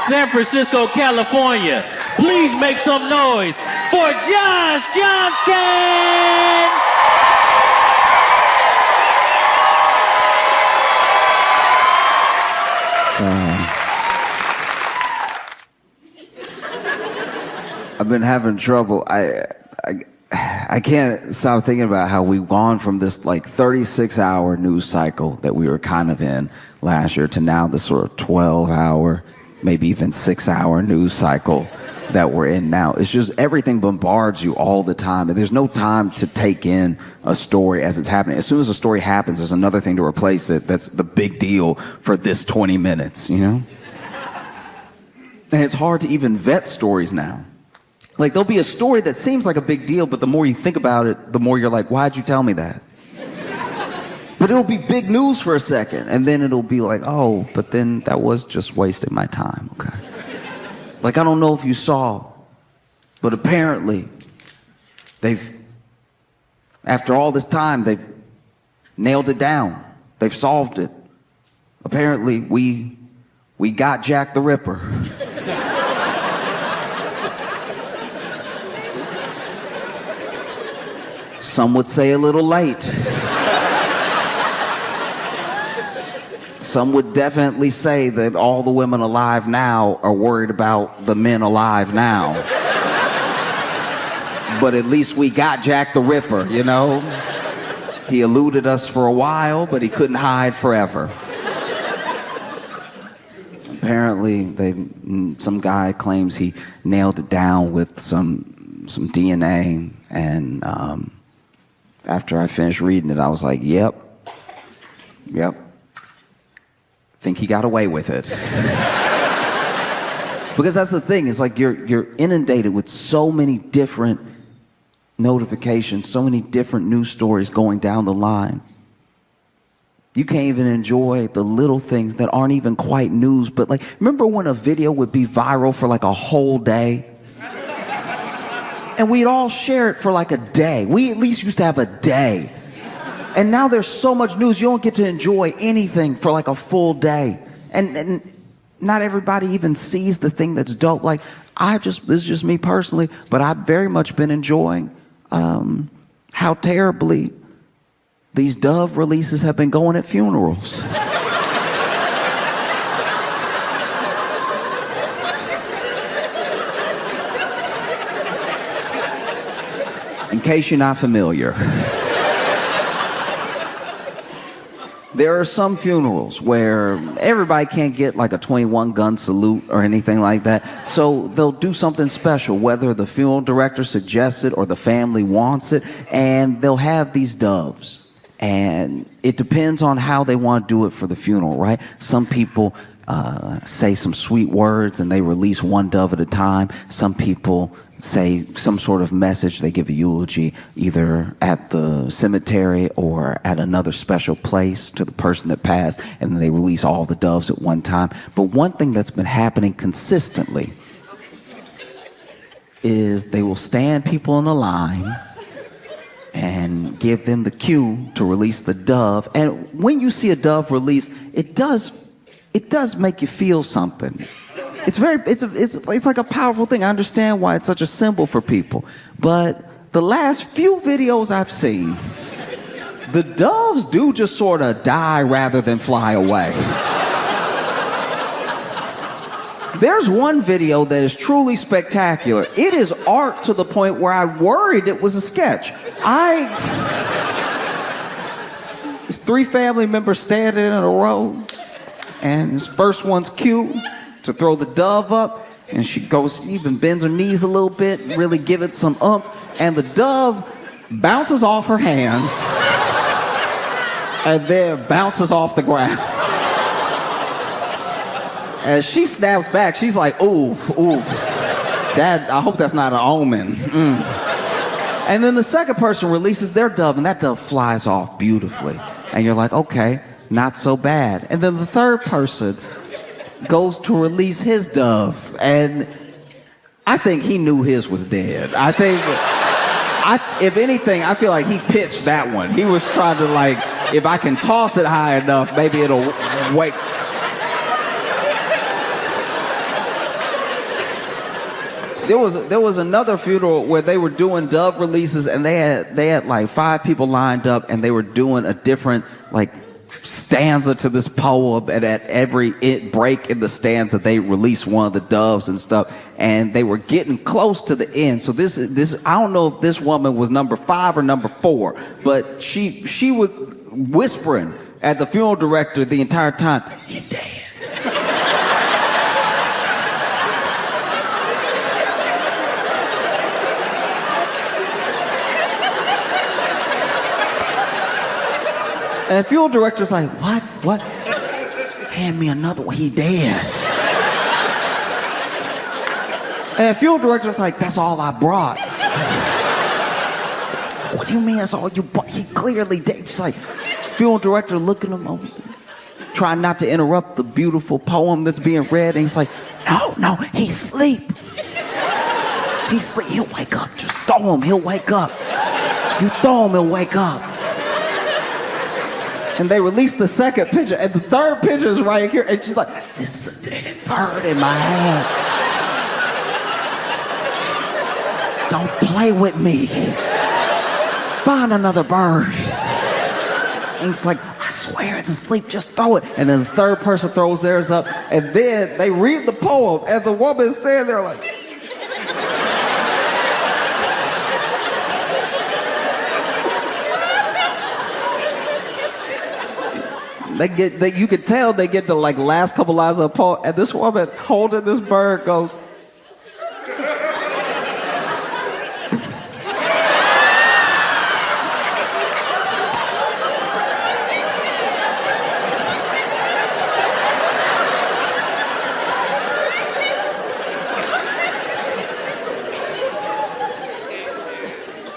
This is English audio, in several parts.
San Francisco, California. Please make some noise for Josh Johnson! I've been having trouble. I can't stop thinking about how we've gone from this like 36-hour news cycle that we were kind of in last year to now this sort of 12-hour, maybe even 6-hour news cycle that we're in now. It's just everything bombards you all the time, and there's no time to take in a story as it's happening. As soon as a story happens, there's another thing to replace it that's the big deal for this 20 minutes, you know? And it's hard to even vet stories now. Like, there'll be a story that seems like a big deal, but the more you think about it, the more you're like, why'd you tell me that? But it'll be big news for a second, and then it'll be like, oh, but then that was just wasting my time, okay? Like, I don't know if you saw, but apparently after all this time, they've nailed it down. They've solved it. Apparently, we got Jack the Ripper. Some would say a little late. Some would definitely say that all the women alive now are worried about the men alive now. But at least we got Jack the Ripper, you know? He eluded us for a while, but he couldn't hide forever. Apparently, some guy claims he nailed it down with some DNA, and after I finished reading it, I was like, yep. Think he got away with it. Because that's the thing, it's like you're inundated with so many different notifications, so many different news stories going down the line. You can't even enjoy the little things that aren't even quite news, but like, remember when a video would be viral for like a whole day? And we'd all share it for like a day. We at least used to have a day. And now there's so much news, you don't get to enjoy anything for like a full day. And not everybody even sees the thing that's dope. Like, this is just me personally, but I've very much been enjoying how terribly these Dove releases have been going at funerals. In case you're not familiar. There are some funerals where everybody can't get like a 21-gun salute or anything like that. So they'll do something special, whether the funeral director suggests it or the family wants it, and they'll have these doves. And it depends on how they want to do it for the funeral, right? Some people say some sweet words and they release one dove at a time. Some people say some sort of message, they give a eulogy either at the cemetery or at another special place to the person that passed, and then they release all the doves at one time. But one thing that's been happening consistently is they will stand people in a line and give them the cue to release the dove. And when you see a dove release, it does make you feel something. It's like a powerful thing. I understand why it's such a symbol for people. But the last few videos I've seen, the doves do just sort of die rather than fly away. There's one video that is truly spectacular. It is art to the point where I worried it was a sketch. There's 3 family members standing in a row, and this first one's cute to throw the dove up, and she goes, even bends her knees a little bit, really give it some oomph, and the dove bounces off her hands and then bounces off the ground. As she snaps back, she's like, ooh, I hope that's not an omen. And then the second person releases their dove, and that dove flies off beautifully. And you're like, okay, not so bad. And then the third person goes to release his dove, and I think he knew his was dead. If anything, I feel like he pitched that one. He was trying to, like, if I can toss it high enough, maybe it'll wake. There was another funeral where they were doing dove releases, and they had like 5 people lined up, and they were doing a different like stanza to this poem, and at every break in the stanza they released one of the doves and stuff, and they were getting close to the end. So this I don't know if this woman was number 5 or number 4, but she was whispering at the funeral director the entire time, "He dead." And the funeral director's like, what? Hand me another one, he dead. And the funeral director's like, that's all I brought. So, what do you mean that's all you brought? He clearly dead. It's like, funeral director looking at him, trying not to interrupt the beautiful poem that's being read. And he's like, no, he's asleep. He's asleep, he'll wake up. Just throw him, he'll wake up. You throw him, he'll wake up. And they released the second picture, and the third picture is right here, and she's like, this is a dead bird in my hand. Don't play with me. Find another bird. And he's like, I swear it's asleep, just throw it. And then the third person throws theirs up, and then they read the poem, and the woman's standing there like, you could tell they get the like last couple lines of the poem, and this woman holding this bird goes,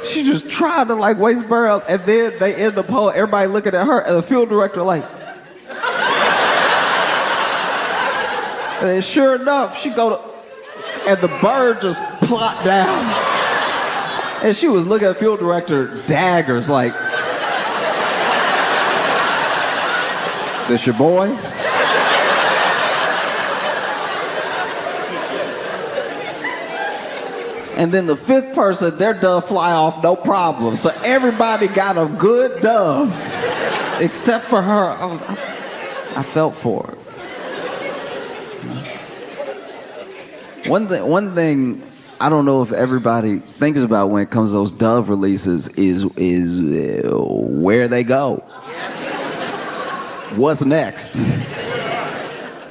she just tried to like waste bird up, and then they end the poem, everybody looking at her, and the funeral director like, and then sure enough, she go to, and the bird just plopped down. And she was looking at the funeral director daggers like, this your boy? And then the 5th person, their dove fly off no problem. So everybody got a good dove, except for her. I felt for her. One thing I don't know if everybody thinks about when it comes to those dove releases is where they go. What's next?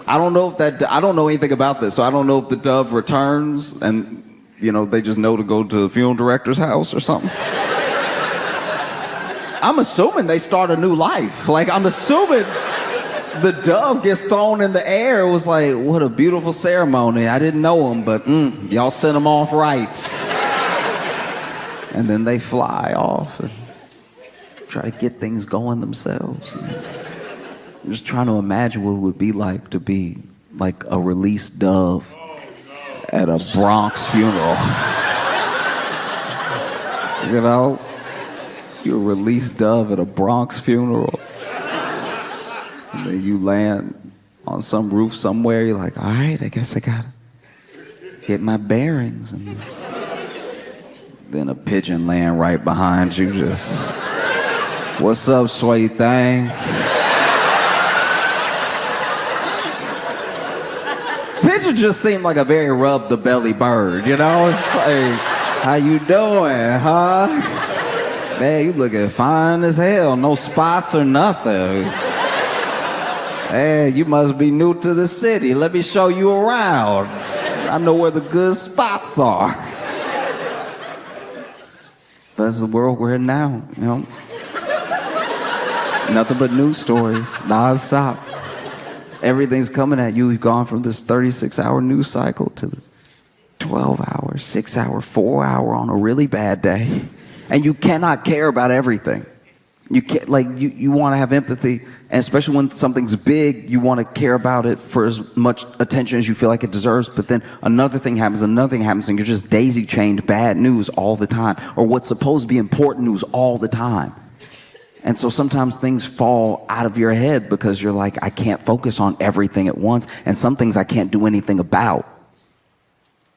I don't know anything about this, so I don't know if the dove returns and they just know to go to the funeral director's house or something. I'm assuming they start a new life. Like, I'm assuming the dove gets thrown in the air. It was like, what a beautiful ceremony. I didn't know him, but y'all sent him off right. And then they fly off and try to get things going themselves. I'm just trying to imagine what it would be like to be like a released dove at a Bronx funeral. You're a released dove at a Bronx funeral. And then you land on some roof somewhere. You're like, all right, I guess I gotta get my bearings. And then a pigeon land right behind you, just, what's up, sweet thing? Pigeon just seemed like a very rub the belly bird, It's like, how you doing, huh? Man, you looking fine as hell. No spots or nothing. Hey, you must be new to the city. Let me show you around. I know where the good spots are. But that's the world we're in now, Nothing but news stories, nonstop. Everything's coming at you. We've gone from this 36-hour news cycle to the 12-hour, 6-hour, 4-hour on a really bad day. And you cannot care about everything. You can't, you want to have empathy, and especially when something's big, you want to care about it for as much attention as you feel like it deserves. But then another thing happens, and you're just daisy-chained bad news all the time, or what's supposed to be important news all the time. And so sometimes things fall out of your head because you're like, I can't focus on everything at once, and some things I can't do anything about.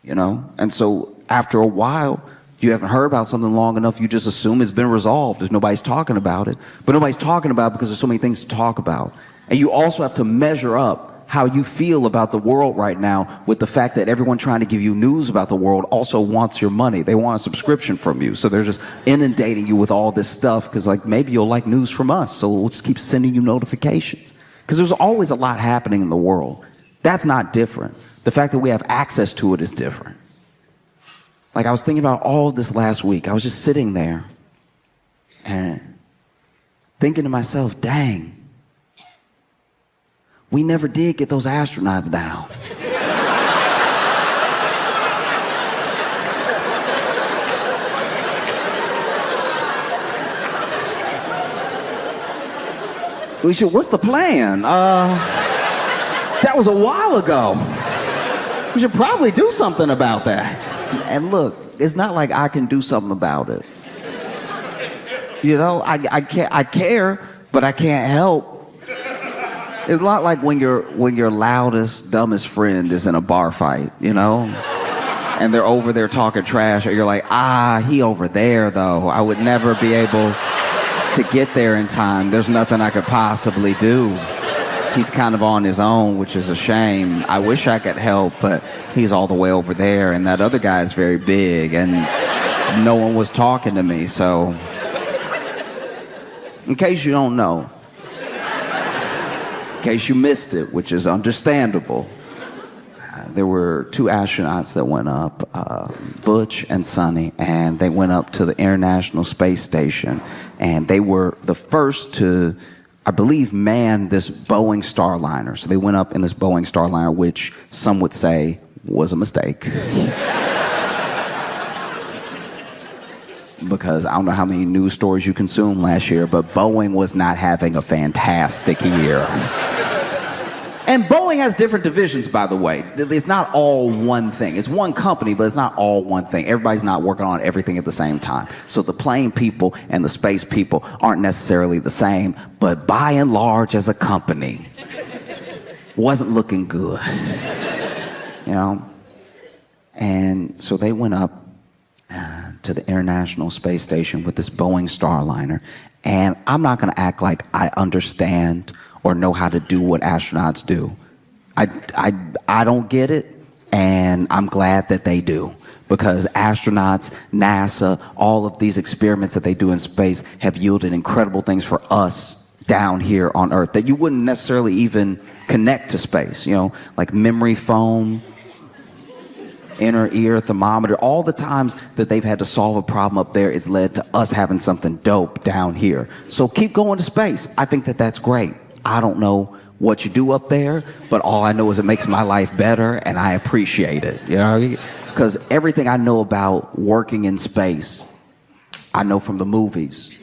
you know? And so after a while, you haven't heard about something long enough, you just assume it's been resolved if nobody's talking about it. But nobody's talking about it because there's so many things to talk about. And you also have to measure up how you feel about the world right now with the fact that everyone trying to give you news about the world also wants your money. They want a subscription from you. So they're just inundating you with all this stuff because, like, maybe you'll like news from us. So we'll just keep sending you notifications. Because there's always a lot happening in the world. That's not different. The fact that we have access to it is different. Like, I was thinking about all of this last week. I was just sitting there and thinking to myself, dang, we never did get those astronauts down. What's the plan? That was a while ago. We should probably do something about that. And look, it's not like I can do something about it. You know, I care, but I can't help. It's not like when your loudest, dumbest friend is in a bar fight, you know? And they're over there talking trash, or you're like, he over there, though. I would never be able to get there in time. There's nothing I could possibly do. He's kind of on his own, which is a shame. I wish I could help, but he's all the way over there, and that other guy is very big, and no one was talking to me, so in case you don't know, in case you missed it, which is understandable, there were two astronauts that went up, Butch and Sonny, and they went up to the International Space Station, and they were the first to, I believe, man this Boeing Starliner. So they went up in this Boeing Starliner, which some would say was a mistake. Because I don't know how many news stories you consumed last year, but Boeing was not having a fantastic year. And Boeing has different divisions, by the way. It's not all one thing. It's one company, but it's not all one thing. Everybody's not working on everything at the same time. So the plane people and the space people aren't necessarily the same, but by and large, as a company, wasn't looking good. You know? And so they went up to the International Space Station with this Boeing Starliner. And I'm not going to act like I understand or know how to do what astronauts do. I don't get it, and I'm glad that they do. Because astronauts, NASA, all of these experiments that they do in space have yielded incredible things for us down here on Earth that you wouldn't necessarily even connect to space. You know, like memory foam, inner ear thermometer, all the times that they've had to solve a problem up there, it's led to us having something dope down here. So keep going to space. I think that that's great. I don't know what you do up there, but all I know is it makes my life better, and I appreciate it. You know, because everything I know about working in space, I know from the movies.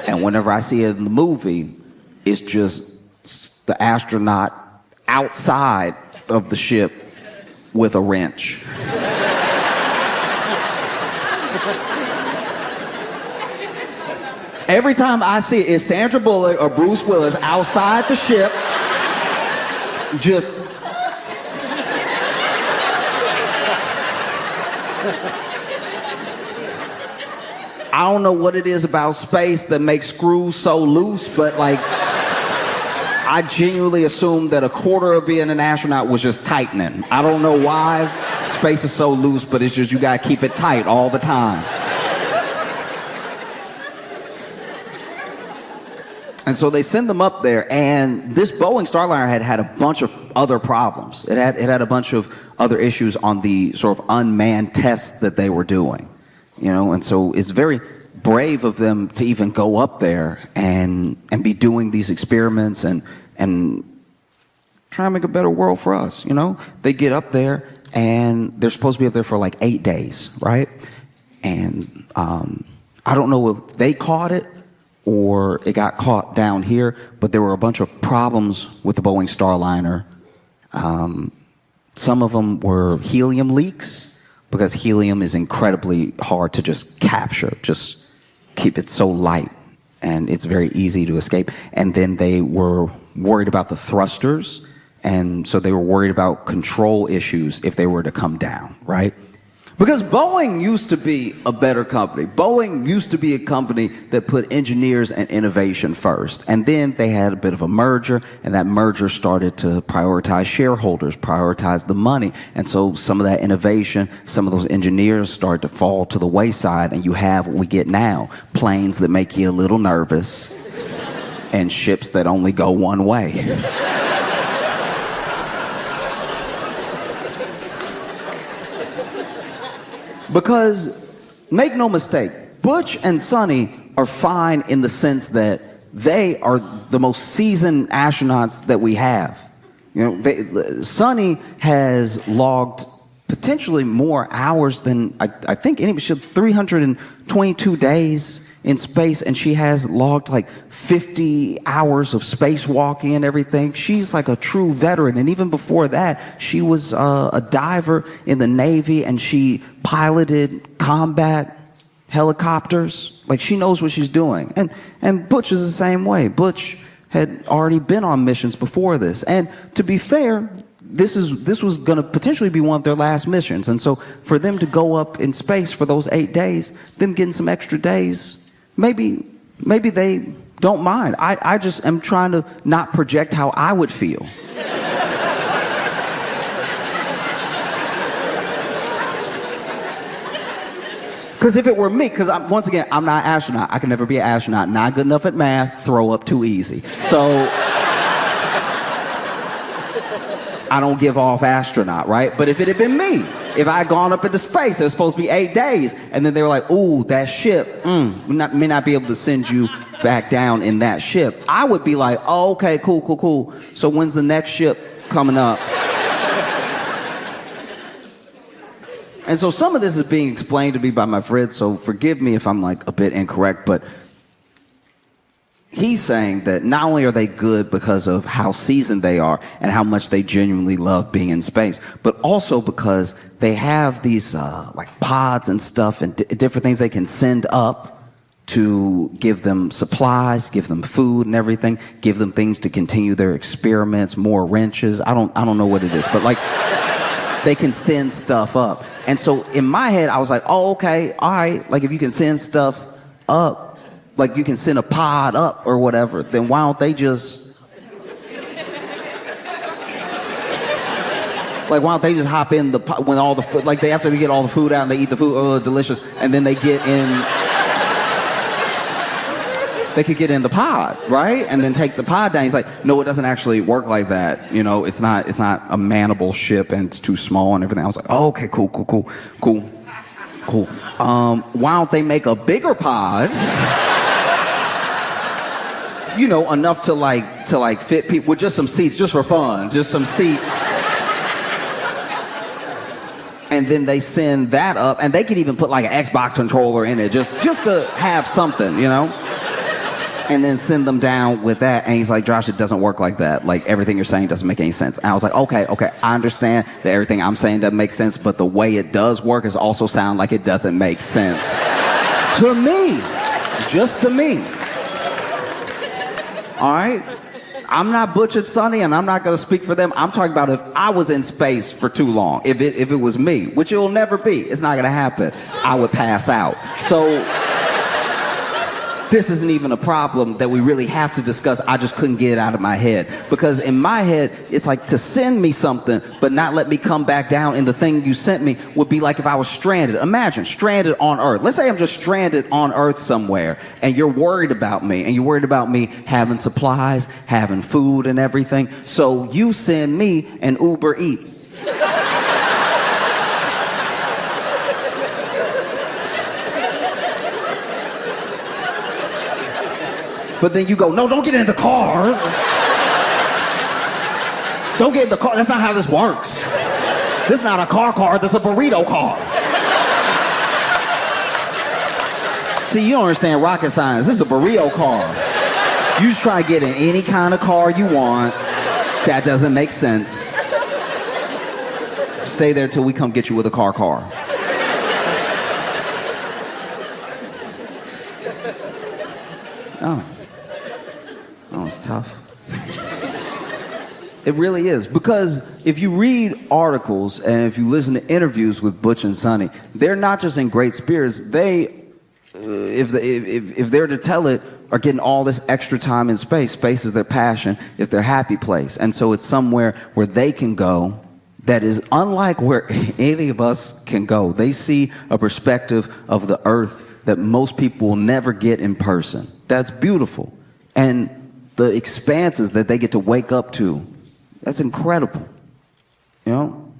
And whenever I see it in the movie, it's just the astronaut outside of the ship with a wrench. Every time I see it, it's Sandra Bullock or Bruce Willis outside the ship, just I don't know what it is about space that makes screws so loose, but like I genuinely assumed that a quarter of being an astronaut was just tightening. I don't know why space is so loose, but it's just you gotta keep it tight all the time. And so they send them up there, and this Boeing Starliner had a bunch of other problems. It had a bunch of other issues on the sort of unmanned tests that they were doing, you know. And so it's very brave of them to even go up there and be doing these experiments and try and make a better world for us, you know. They get up there, and they're supposed to be up there for like 8 days, right? And I don't know if they caught it or it got caught down here, but there were a bunch of problems with the Boeing Starliner. Some of them were helium leaks, because helium is incredibly hard to just capture, just keep it so light, and it's very easy to escape. And then they were worried about the thrusters, And so they were worried about control issues if they were to come down, right? Because Boeing used to be a better company. Boeing used to be a company that put engineers and innovation first. And then they had a bit of a merger, and that merger started to prioritize shareholders, prioritize the money. And so some of that innovation, some of those engineers started to fall to the wayside, and you have what we get now, planes that make you a little nervous and ships that only go one way. Because, make no mistake, Butch and Sonny are fine in the sense that they are the most seasoned astronauts that we have. You know, Sonny has logged potentially more hours than I think anybody should. 322 days in space, and she has logged like 50 hours of spacewalking and everything. She's like a true veteran. And even before that, she was a diver in the Navy, and she piloted combat helicopters. Like, she knows what she's doing. And Butch is the same way. Butch had already been on missions before this. And to be fair, this was going to potentially be one of their last missions. And so for them to go up in space for those 8 days, them getting some extra days, maybe they don't mind. I just am trying to not project how I would feel. Because if it were me, because once again, I'm not an astronaut. I can never be an astronaut. Not good enough at math, throw up too easy. So I don't give off astronaut, right? But if it had been me, if I had gone up into space, it was supposed to be 8 days, and then they were like, ooh, that ship, may not be able to send you back down in that ship. I would be like, oh, okay, cool. So when's the next ship coming up? And so some of this is being explained to me by my friend, so forgive me if I'm like a bit incorrect, but he's saying that not only are they good because of how seasoned they are and how much they genuinely love being in space, but also because they have these like pods and stuff and different things they can send up to give them supplies, give them food and everything, give them things to continue their experiments, more wrenches. I don't know what it is, but like they can send stuff up. And so in my head, I was like, oh, okay, all right. Like if you can send stuff up, like you can send a pod up or whatever, then why don't they just, like why don't they just hop in the pod when all the food, like after they get all the food out and they eat the food, oh, delicious, and then they get in, they could get in the pod, right? And then take the pod down. He's like, no, it doesn't actually work like that. You know, it's not a manable ship and it's too small and everything. I was like, oh, okay, cool. Why don't they make a bigger pod? You know, enough to like fit people with just some seats, just for fun, just some seats. And then they send that up, and they could even put like an Xbox controller in it, just to have something, you know? And then send them down with that. And he's like, Josh, it doesn't work like that. Like, everything you're saying doesn't make any sense. And I was like, okay, I understand that everything I'm saying doesn't make sense, but the way it does work is also sound like it doesn't make sense. To me. Just to me. All right? I'm not Butch and Sonny, and I'm not going to speak for them. I'm talking about if I was in space for too long, if it was me, which it will never be. It's not going to happen. I would pass out. So this isn't even a problem that we really have to discuss. I just couldn't get it out of my head. Because in my head, it's like to send me something, but not let me come back down in the thing you sent me would be like if I was stranded. Imagine, stranded on Earth. Let's say I'm just stranded on Earth somewhere, and you're worried about me, and you're worried about me having supplies, having food and everything. So you send me an Uber Eats. But then you go, no, don't get in the car. Don't get in the car. That's not how this works. This is not a car. This is a burrito car. See, you don't understand rocket science. This is a burrito car. You just try to get in any kind of car you want. That doesn't make sense. Stay there till we come get you with a car. Oh, it's tough. It really is. Because if you read articles and if you listen to interviews with Butch and Sonny, they're not just in great spirits. They, if they're to tell it, are getting all this extra time in space. Space is their passion. It's their happy place. And so it's somewhere where they can go that is unlike where any of us can go. They see a perspective of the earth that most people will never get in person. That's beautiful. And the expanses that they get to wake up to, that's incredible, you know?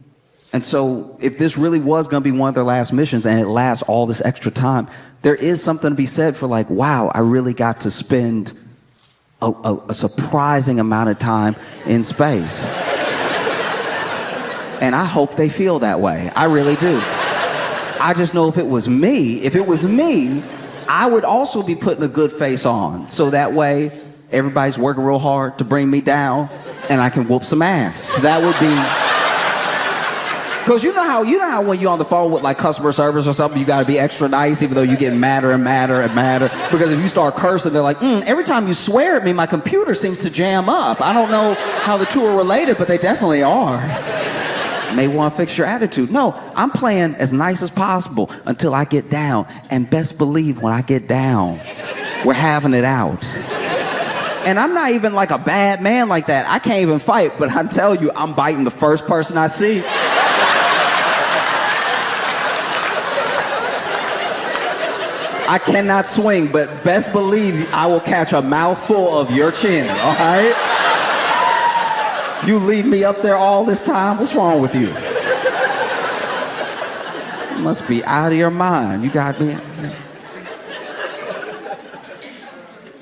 And so if this really was going to be one of their last missions and it lasts all this extra time, there is something to be said for like, wow, I really got to spend a surprising amount of time in space. And I hope they feel that way. I really do. I just know if it was me, I would also be putting a good face on. So that way, everybody's working real hard to bring me down and I can whoop some ass. That would be... Because you know how when you're on the phone with like customer service or something, you got to be extra nice even though you're getting madder and madder and madder. Because if you start cursing, they're like, every time you swear at me, my computer seems to jam up. I don't know how the two are related, but they definitely are. May want to fix your attitude. No, I'm playing as nice as possible until I get down. And best believe when I get down, we're having it out. And I'm not even like a bad man like that. I can't even fight, but I tell you, I'm biting the first person I see. I cannot swing, but best believe I will catch a mouthful of your chin, all right? You leave me up there all this time? What's wrong with you? You must be out of your mind. You got me.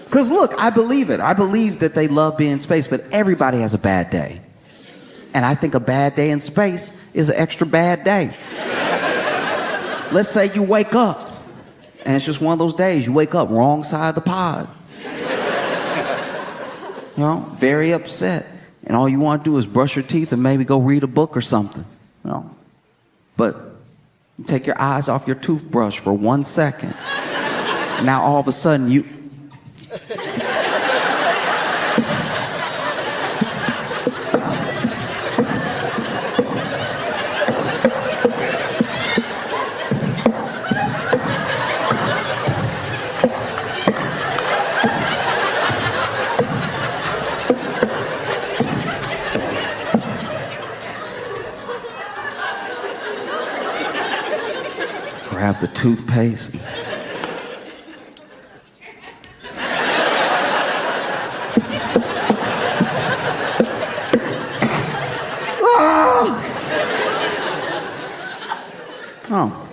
Because look, I believe it. I believe that they love being in space, but everybody has a bad day. And I think a bad day in space is an extra bad day. Let's say you wake up. And it's just one of those days. You wake up wrong side of the pod. You know, very upset. And all you want to do is brush your teeth and maybe go read a book or something. You know? But you take your eyes off your toothbrush for 1 second. Now all of a sudden you... Grab the toothpaste. Oh.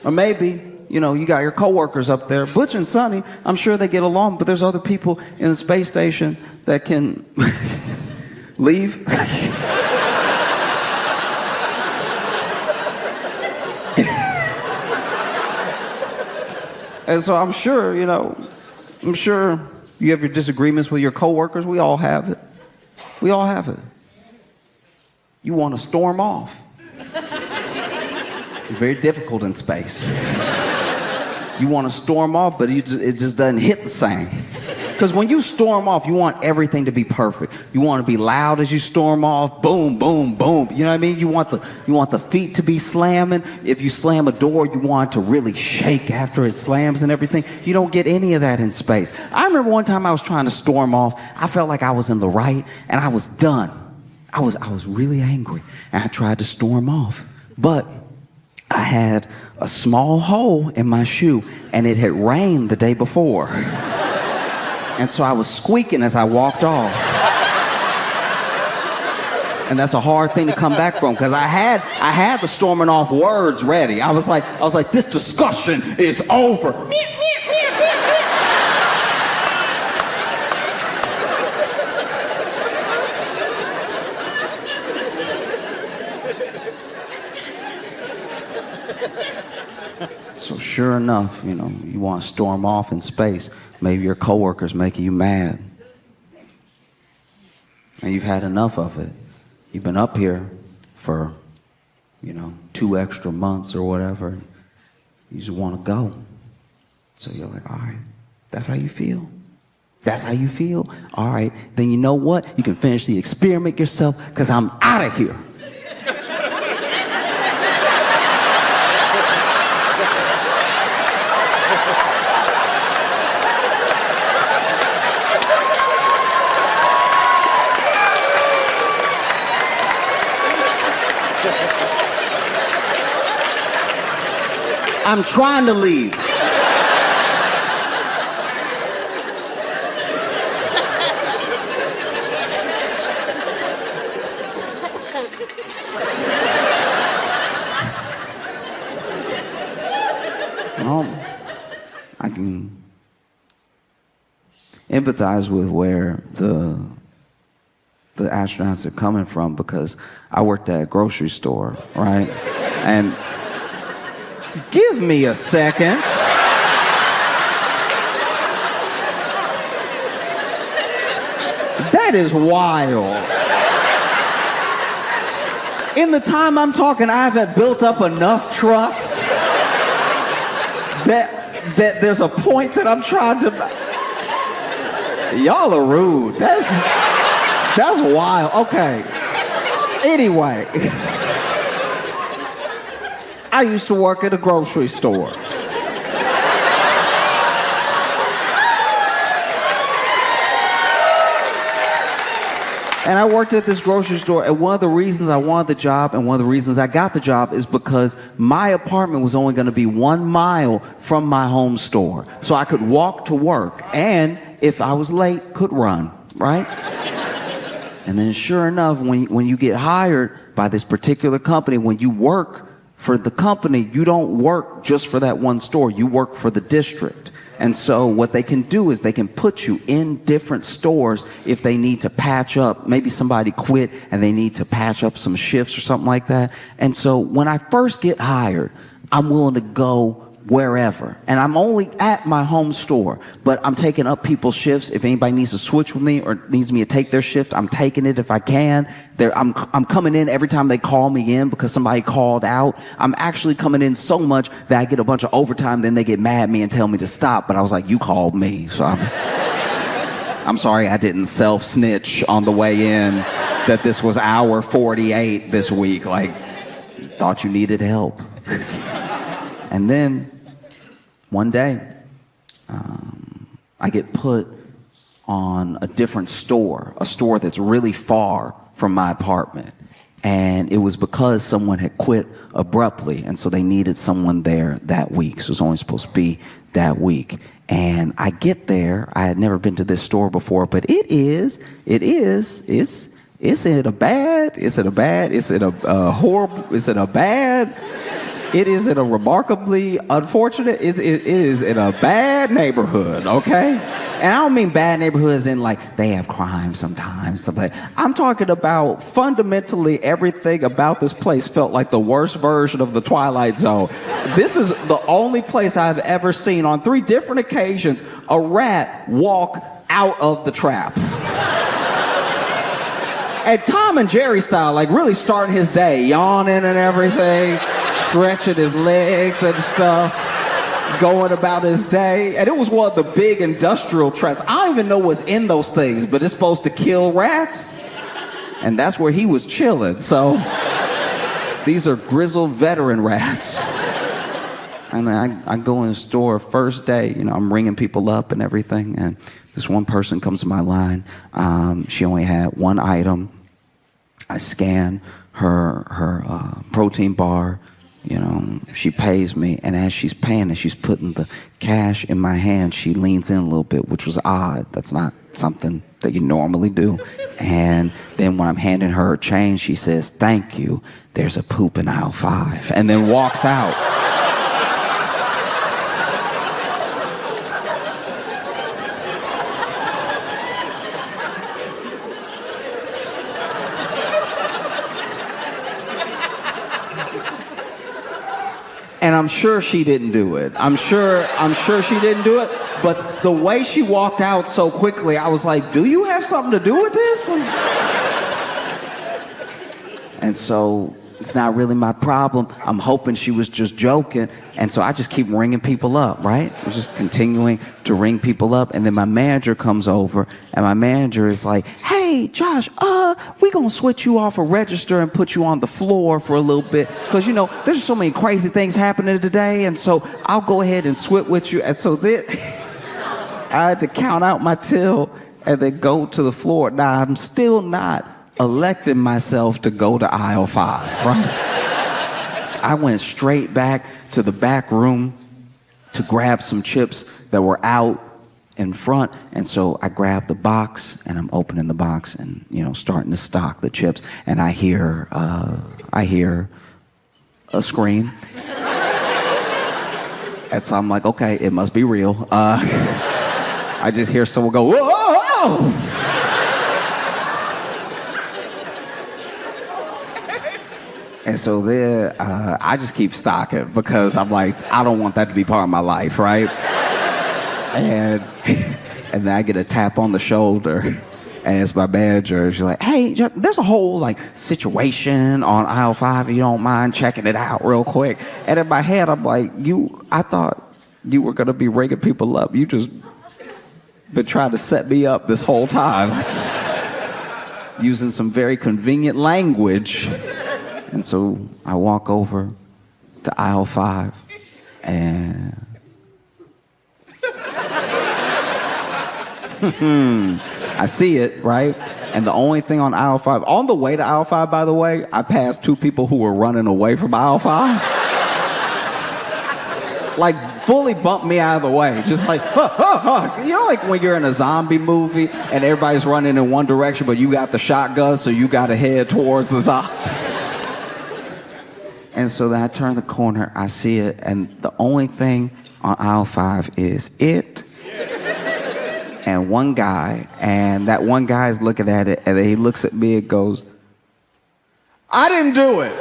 Or maybe, you know, you got your coworkers up there. Butch and Sonny, I'm sure they get along, but there's other people in the space station that can leave. And so I'm sure, you know, you have your disagreements with your coworkers. We all have it. We all have it. You want to storm off. It's very difficult in space. You want to storm off, but it just doesn't hit the same. Because when you storm off, you want everything to be perfect. You want to be loud as you storm off. Boom, boom, boom. You know what I mean? You want the feet to be slamming. If you slam a door, you want it to really shake after it slams and everything. You don't get any of that in space. I remember one time I was trying to storm off. I felt like I was in the right, and I was done. I was really angry, and I tried to storm off. But I had a small hole in my shoe, and it had rained the day before. And so I was squeaking as I walked off. And that's a hard thing to come back from, because I had the storming off words ready. I was like, this discussion is over. So sure enough, you know, you want to storm off in space. Maybe your coworker's making you mad. And you've had enough of it. You've been up here for, 2 extra months or whatever. You just want to go. So you're like, all right, that's how you feel. That's how you feel? All right, then you know what? You can finish the experiment yourself, because I'm out of here. I'm trying to leave. Well, I can empathize with where the astronauts are coming from, because I worked at a grocery store, right? And give me a second. That is wild. In the time I'm talking, I haven't built up enough trust that there's a point that I'm trying to... Y'all are rude. That's wild. Okay. Anyway. I used to work at a grocery store. And I worked at this grocery store, and one of the reasons I wanted the job and one of the reasons I got the job is because my apartment was only going to be 1 mile from my home store. So I could walk to work, and if I was late, could run, right? And then sure enough, when you get hired by this particular company, when you work for the company, you don't work just for that one store, you work for the district. And so what they can do is they can put you in different stores if they need to patch up. Maybe somebody quit and they need to patch up some shifts or something like that. And so when I first get hired, I'm willing to go wherever. And I'm only at my home store, but I'm taking up people's shifts. If anybody needs to switch with me or needs me to take their shift, I'm taking it if I can. I'm coming in every time they call me in because somebody called out. I'm actually coming in so much that I get a bunch of overtime, then they get mad at me and tell me to stop. But I was like, you called me. So I'm sorry I didn't self-snitch on the way in that this was hour 48 this week. Like, thought you needed help. And then one day, I get put on a different store, a store that's really far from my apartment. And it was because someone had quit abruptly, and so they needed someone there that week. So it was only supposed to be that week. And I get there. I had never been to this store before, but it's in a remarkably unfortunate, it is in a bad neighborhood, okay? And I don't mean bad neighborhoods in like they have crime sometimes. I'm talking about fundamentally everything about this place felt like the worst version of the Twilight Zone. This is the only place I've ever seen on 3 different occasions a rat walk out of the trap. And Tom and Jerry style, like really starting his day, yawning and everything, stretching his legs and stuff, going about his day. And it was one of the big industrial traps. I don't even know what's in those things, but it's supposed to kill rats. And that's where he was chilling. So these are grizzled veteran rats. And I go in the store first day, I'm ringing people up and everything. And this one person comes to my line. She only had 1 item. I scan her protein bar. She pays me, and as she's paying and she's putting the cash in my hand, she leans in a little bit, which was odd. That's not something that you normally do. And then when I'm handing her change, she says, "Thank you. There's a poop in aisle 5," and then walks out. And I'm sure she didn't do it. I'm sure she didn't do it. But the way she walked out so quickly, I was like, do you have something to do with this? And so It's not really my problem. I'm hoping she was just joking. And so I just keep ringing people up, right? I'm just continuing to ring people up. And then my manager comes over, and my manager is like, hey, Josh, we gonna switch you off a register and put you on the floor for a little bit. Because, you know, there's so many crazy things happening today. And so I'll go ahead and switch with you. And so then I had to count out my till and then go to the floor. Now, I'm still not electing myself to go to aisle 5, right? I went straight back to the back room to grab some chips that were out in front. And so I grabbed the box, and I'm opening the box and, you know, starting to stock the chips. And I hear a scream. And so I'm like, okay, it must be real. I just hear someone go, whoa, whoa, whoa. And so then I just keep stocking because I'm like, I don't want that to be part of my life, right? And then I get a tap on the shoulder, and it's my manager. She's like, hey, there's a whole like situation on aisle 5. If you don't mind checking it out real quick. And in my head, I'm like, I thought you were gonna be ringing people up. You just been trying to set me up this whole time, using some very convenient language. And so I walk over to aisle 5, and I see it, right? And the only thing on aisle 5, on the way to aisle 5, by the way, I passed 2 people who were running away from aisle 5. Like, fully bumped me out of the way. Just like, huh, huh, huh. You know, like when you're in a zombie movie and everybody's running in one direction, but you got the shotgun, so you got to head towards the zombies. And so then I turn the corner, I see it, and the only thing on aisle 5 is it and one guy. And that one guy is looking at it, and then he looks at me and goes, I didn't do it.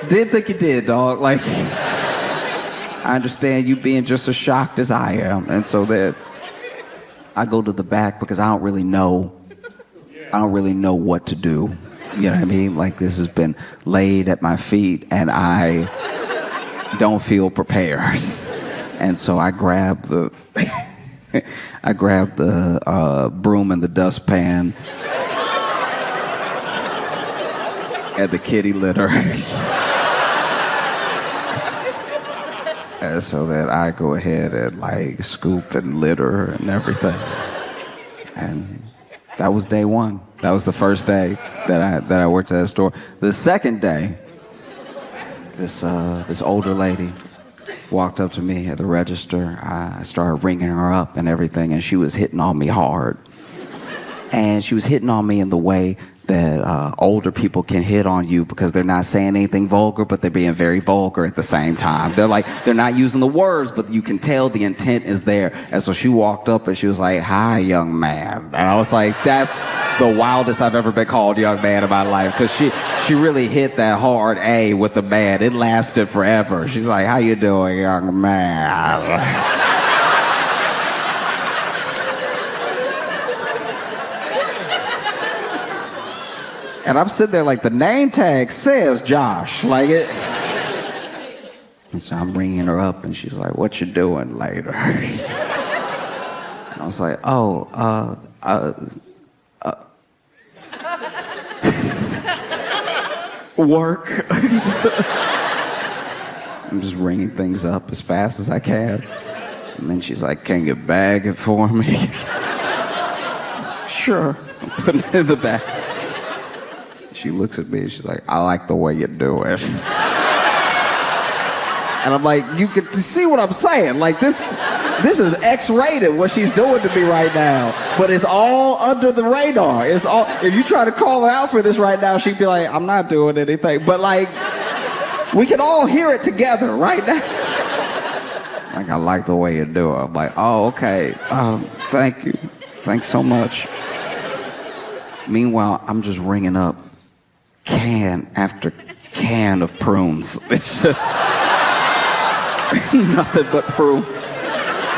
Didn't think you did, dog. Like, I understand you being just as shocked as I am. And so then I go to the back because I don't really know what to do. You know what I mean? Like, this has been laid at my feet, and I don't feel prepared. And so I grab the broom and the dustpan and the kitty litter. And so that I go ahead and like scoop and litter and everything. And that was day 1. That was the first day that I worked at that store. The second day, this older lady walked up to me at the register. I started ringing her up and everything, and she was hitting on me hard. And she was hitting on me in the way that older people can hit on you because they're not saying anything vulgar, but they're being very vulgar at the same time. They're not using the words, but you can tell the intent is there. And so she walked up and she was like, hi, young man. And I was like, that's the wildest I've ever been called young man in my life, because she really hit that hard A with the man. It lasted forever. She's like, how you doing, young man? And I'm sitting there like, the name tag says Josh. Like it. And so I'm ringing her up, and she's like, what you doing later? And I was like, work. I'm just ringing things up as fast as I can. And then she's like, can you bag it for me? Sure. So I'm putting it in the bag. She looks at me and she's like, I like the way you do it. And I'm like, you can see what I'm saying. Like, this is X-rated, what she's doing to me right now. But it's all under the radar. It's all, if you try to call her out for this right now, she'd be like, I'm not doing anything. But like, we can all hear it together right now. Like, I like the way you do it. I'm like, oh, okay. Thank you. Thanks so much. Meanwhile, I'm just ringing up can after can of prunes. It's just nothing but prunes.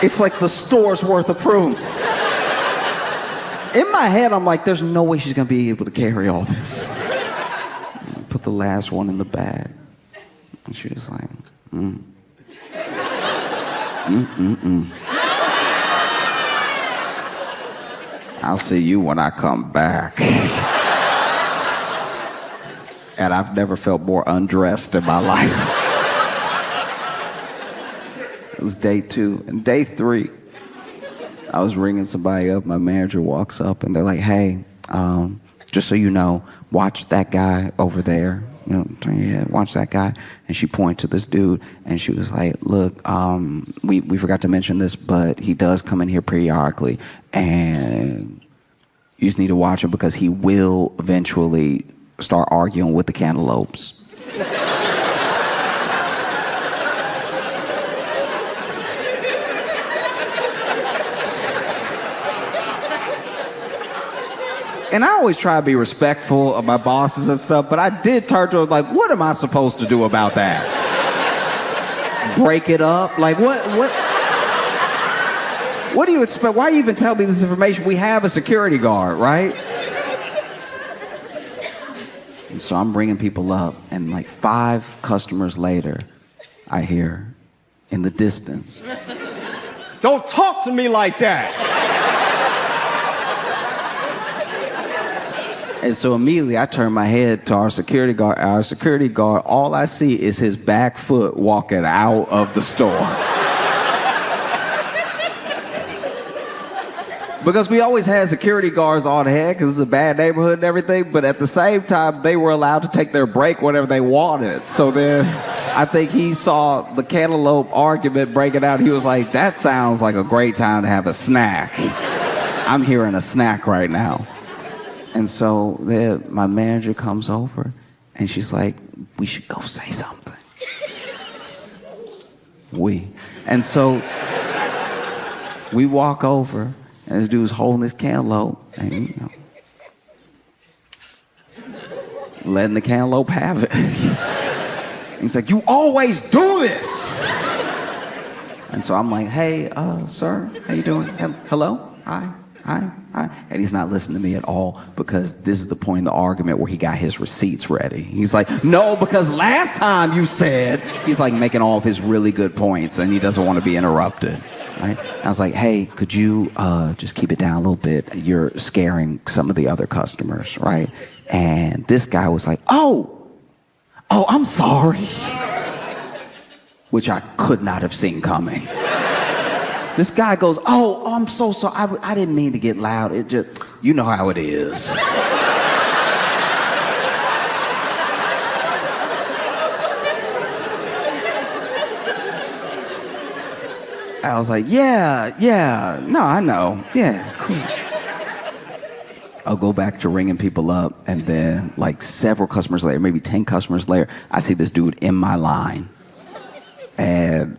It's like the store's worth of prunes. In my head, I'm like, there's no way she's gonna be able to carry all this. Put the last one in the bag. And she was like, I'll see you when I come back. And I've never felt more undressed in my life. It was day 2. And day 3, I was ringing somebody up. My manager walks up and they're like, hey, just so you know, watch that guy over there. You know, turn your head, watch that guy. And she pointed to this dude and she was like, look, we forgot to mention this, but he does come in here periodically. And you just need to watch him because he will eventually start arguing with the cantaloupes. And I always try to be respectful of my bosses and stuff, but I did turn to her like, what am I supposed to do about that? Break it up? Like, what do you expect? Why are you even telling me this information? We have a security guard, right? And so I'm bringing people up, and like 5 customers later, I hear in the distance, don't talk to me like that. And so immediately I turn my head to our security guard. Our security guard, all I see is his back foot walking out of the store. Because we always had security guards on hand because it's a bad neighborhood and everything, but at the same time, they were allowed to take their break whenever they wanted. So then I think he saw the cantaloupe argument breaking out. He was like, that sounds like a great time to have a snack. I'm hearing a snack right now. And so then my manager comes over and she's like, we should go say something. And so we walk over. And this dude's holding this cantaloupe and, you know, letting the cantaloupe have it. And he's like, you always do this. And so I'm like, hey, sir, how you doing? Hello? Hi. And he's not listening to me at all because this is the point in the argument where he got his receipts ready. He's like, no, because last time you said, he's like making all of his really good points and he doesn't want to be interrupted. Right? I was like, hey, could you just keep it down a little bit? You're scaring some of the other customers, right? And this guy was like, oh, I'm sorry. Which I could not have seen coming. This guy goes, oh, I'm so sorry. I didn't mean to get loud. It just, you know how it is. I was like, yeah, no, I know. Yeah, cool. I'll go back to ringing people up, and then like several customers later, maybe 10 customers later, I see this dude in my line. And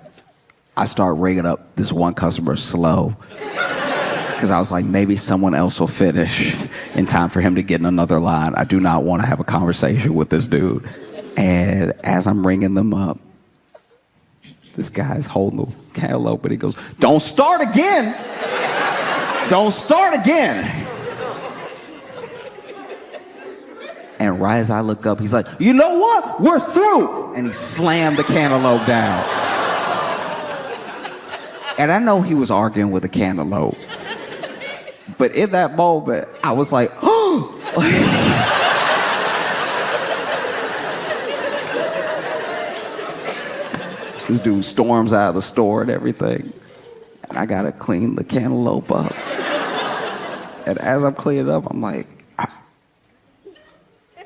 I start ringing up this one customer slow. Because I was like, maybe someone else will finish in time for him to get in another line. I do not want to have a conversation with this dude. And as I'm ringing them up, this guy's holding the cantaloupe, and he goes, don't start again. Don't start again. And right as I look up, he's like, you know what? We're through. And he slammed the cantaloupe down. And I know he was arguing with a cantaloupe. But in that moment, I was like, oh. This dude storms out of the store and everything. And I gotta clean the cantaloupe up. And as I'm cleaning up, I'm like,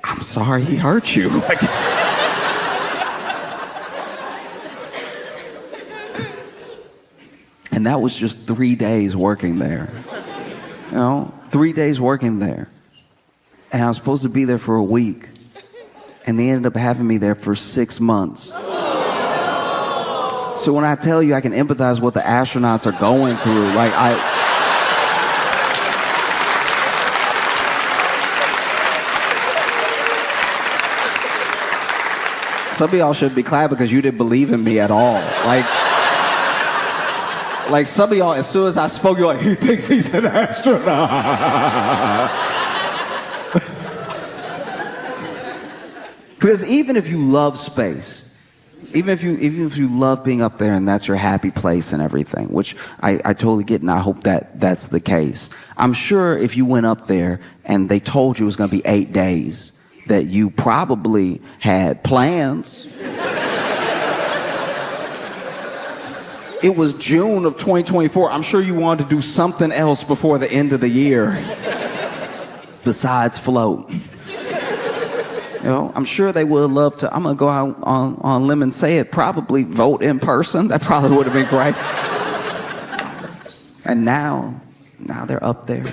I'm sorry he hurt you. And that was just 3 days working there. You know, 3 days working there. And I was supposed to be there for a week. And they ended up having me there for 6 months. So when I tell you I can empathize with what the astronauts are going through, like some of y'all should be clapping because you didn't believe in me at all. Like some of y'all, as soon as I spoke, you're like, he thinks he's an astronaut. Because even if you love space, even if you love being up there and that's your happy place and everything, which I totally get, and I hope that that's the case. I'm sure if you went up there and they told you it was going to be 8 days, that you probably had plans. It was June of 2024. I'm sure you wanted to do something else before the end of the year besides float. You know, I'm sure they would love to. I'm going to go out on a limb and say it, probably vote in person. That probably would have been great. And now they're up there.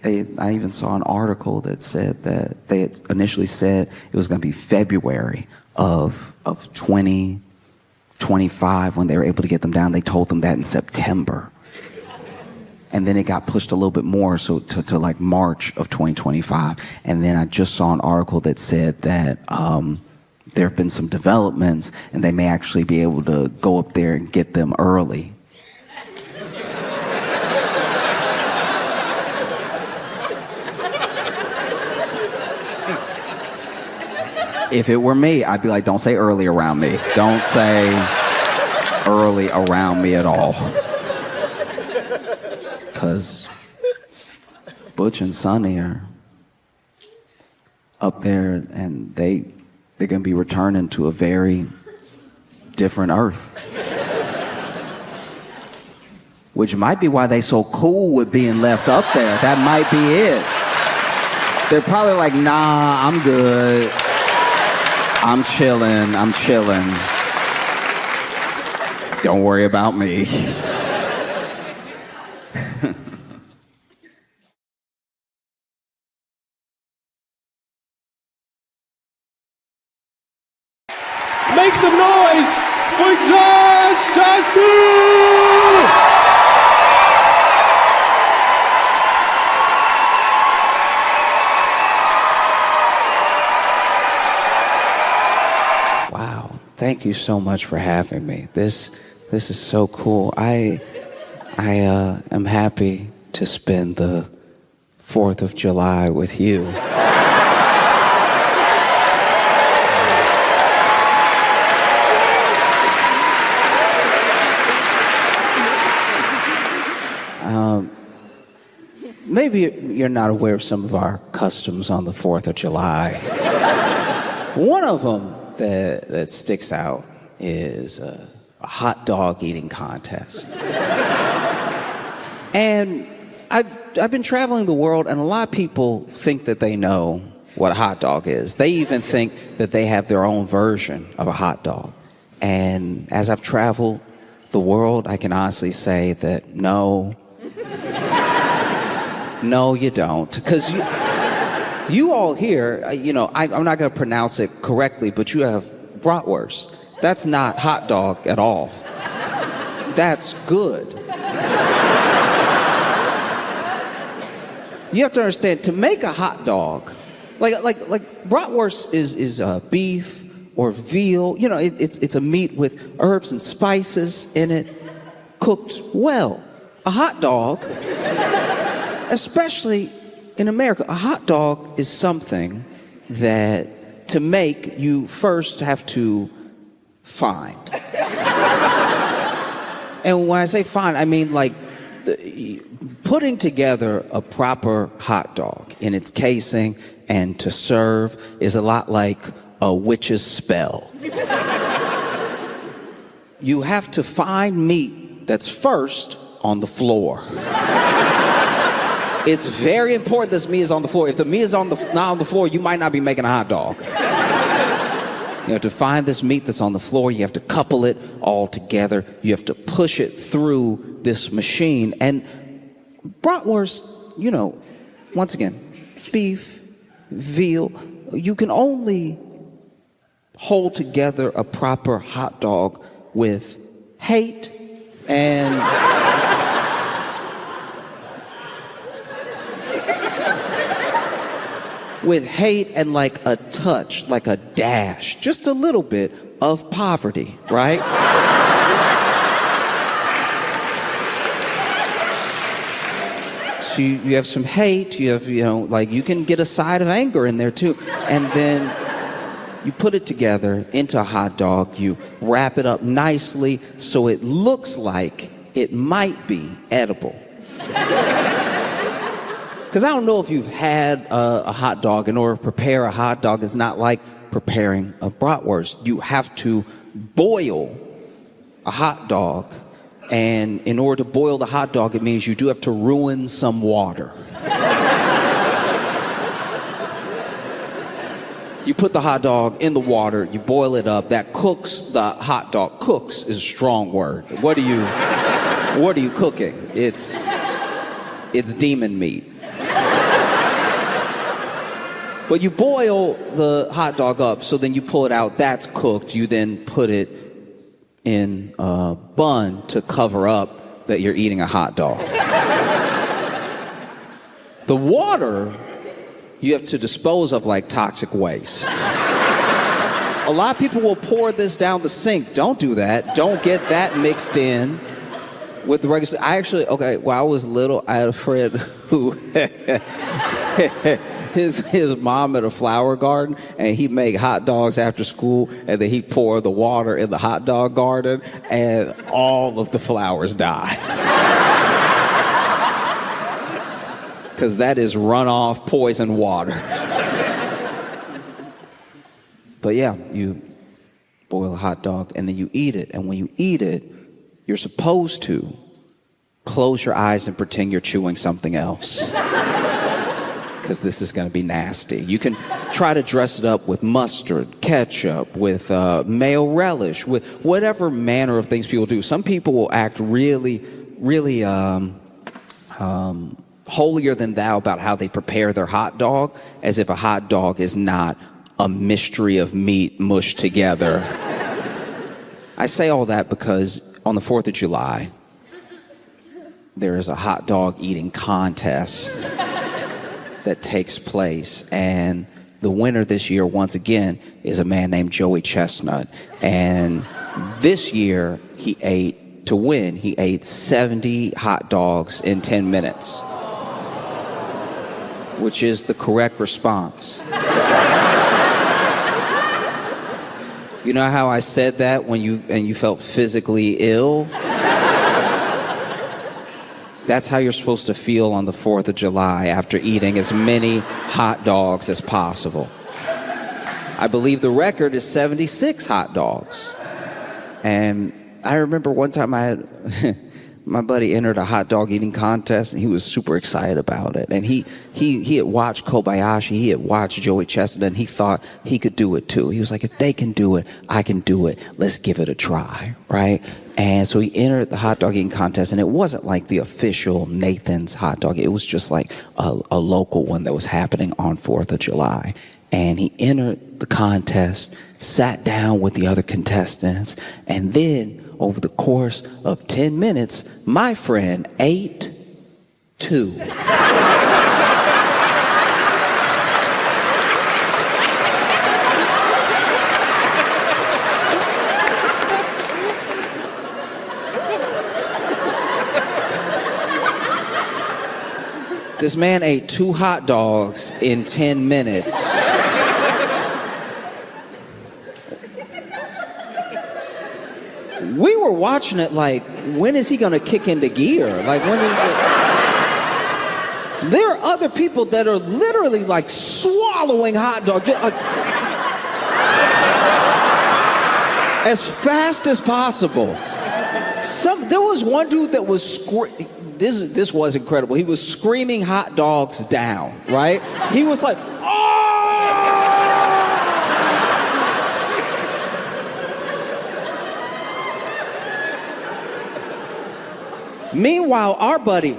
And I even saw an article that said that they had initially said it was going to be February of 2025 when they were able to get them down. They told them that in September. And then it got pushed a little bit more, so to like March of 2025. And then I just saw an article that said that there have been some developments, and they may actually be able to go up there and get them early. If it were me, I'd be like, don't say early around me. Don't say early around me at all. Because Butch and Sonny are up there, and they're going to be returning to a very different Earth. Which might be why they so cool with being left up there. That might be it. They're probably like, nah, I'm good. I'm chilling. Don't worry about me. Make some noise for Josh Johnson! Wow, thank you so much for having me. This is so cool. I am happy to spend the 4th of July with you. Maybe you're not aware of some of our customs on the 4th of July. One of them that sticks out is a hot dog eating contest. And I've been traveling the world, and a lot of people think that they know what a hot dog is. They even think that they have their own version of a hot dog. And as I've traveled the world, I can honestly say that no, you don't. Because you all here, I'm not going to pronounce it correctly, but you have bratwurst. That's not hot dog at all. That's good. You have to understand, to make a hot dog, like bratwurst is beef or veal. It's a meat with herbs and spices in it, cooked well. A hot dog, especially in America, a hot dog is something that to make you first have to find. And when I say find, I mean like putting together a proper hot dog in its casing and to serve is a lot like a witch's spell. You have to find meat that's first on the floor. It's very important this meat is on the floor. If the meat is not on the floor, you might not be making a hot dog. You have to find this meat that's on the floor. You have to couple it all together. You have to push it through this machine. And bratwurst, once again, beef, veal, you can only hold together a proper hot dog with hate and like a touch, like a dash, just a little bit of poverty, right? you have some hate, you have, like you can get a side of anger in there too. And then you put it together into a hot dog, you wrap it up nicely so it looks like it might be edible. Because I don't know if you've had a hot dog. In order to prepare a hot dog, it's not like preparing a bratwurst. You have to boil a hot dog. And in order to boil the hot dog, it means you do have to ruin some water. You put the hot dog in the water, you boil it up, that cooks the hot dog. Cooks is a strong word. What are you cooking? It's demon meat. But you boil the hot dog up, so then you pull it out, that's cooked. You then put it in a bun to cover up that you're eating a hot dog. The water you have to dispose of like toxic waste. A lot of people will pour this down the sink. Don't do that. Don't get that mixed in with the regular. When I was little, I had a friend who his mom had a flower garden, and he'd make hot dogs after school, and then he'd pour the water in the hot dog garden, and all of the flowers died. Because that is runoff poison water. But yeah, you boil a hot dog and then you eat it. And when you eat it, you're supposed to close your eyes and pretend you're chewing something else. Because this is going to be nasty. You can try to dress it up with mustard, ketchup, with mayo relish, with whatever manner of things people do. Some people will act really, really holier than thou about how they prepare their hot dog, as if a hot dog is not a mystery of meat mushed together. I say all that because on the 4th of July, there is a hot dog eating contest that takes place, and the winner this year, once again, is a man named Joey Chestnut. And this year, he ate 70 hot dogs in 10 minutes. Which is the correct response. You know how I said that when you felt physically ill? That's how you're supposed to feel on the 4th of July after eating as many hot dogs as possible. I believe the record is 76 hot dogs. And I remember one time my buddy entered a hot dog eating contest, and he was super excited about it. And he had watched Kobayashi, he had watched Joey Chestnut, and he thought he could do it too. He was like, if they can do it, I can do it. Let's give it a try, right? And so he entered the hot dog eating contest, and it wasn't like the official Nathan's hot dog. It was just like a local one that was happening on 4th of July. And he entered the contest, sat down with the other contestants, and then over the course of 10 minutes, my friend ate 2. This man ate 2 hot dogs in 10 minutes. We were watching it like, when is he gonna kick into gear? Like, when is it? There are other people that are literally like swallowing hot dogs as fast as possible. There was one dude that was this was incredible. He was screaming hot dogs down, right? He was like, oh! Meanwhile, our buddy,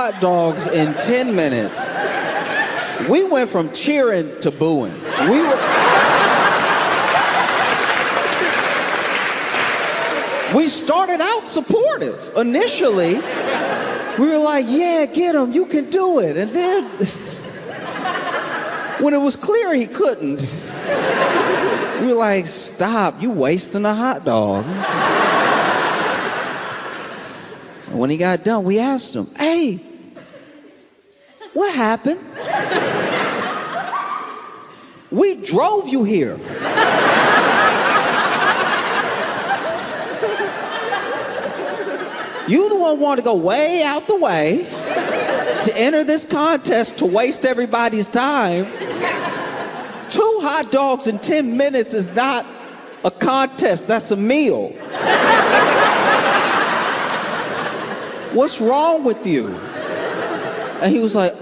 hot dogs in 10 minutes. We went from cheering to booing. We started out supportive. Initially, we were like, yeah, get him, you can do it. And then, when it was clear he couldn't, we were like, stop, you wasting a hot dog. When he got done, we asked him, hey, what happened? We drove you here. You the one wanted to go way out the way to enter this contest to waste everybody's time. 2 hot dogs in 10 minutes is not a contest, that's a meal. What's wrong with you? And he was like,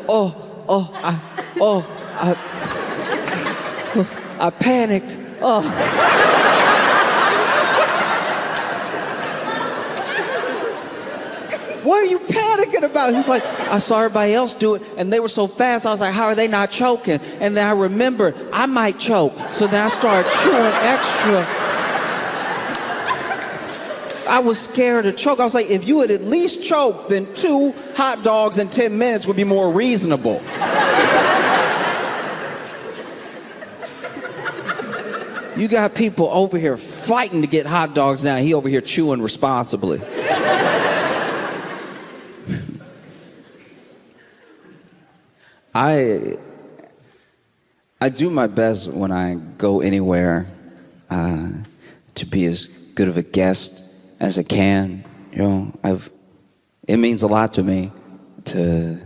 I panicked. What are you panicking about? He's like, I saw everybody else do it, and they were so fast. I was like, how are they not choking? And then I remembered I might choke. So then I started chewing extra. I was scared to choke. I was like, if you had at least choked, then 2 hot dogs in 10 minutes would be more reasonable. You got people over here fighting to get hot dogs now. He over here chewing responsibly. I do my best when I go anywhere to be as good of a guest as I can. You know, it means a lot to me to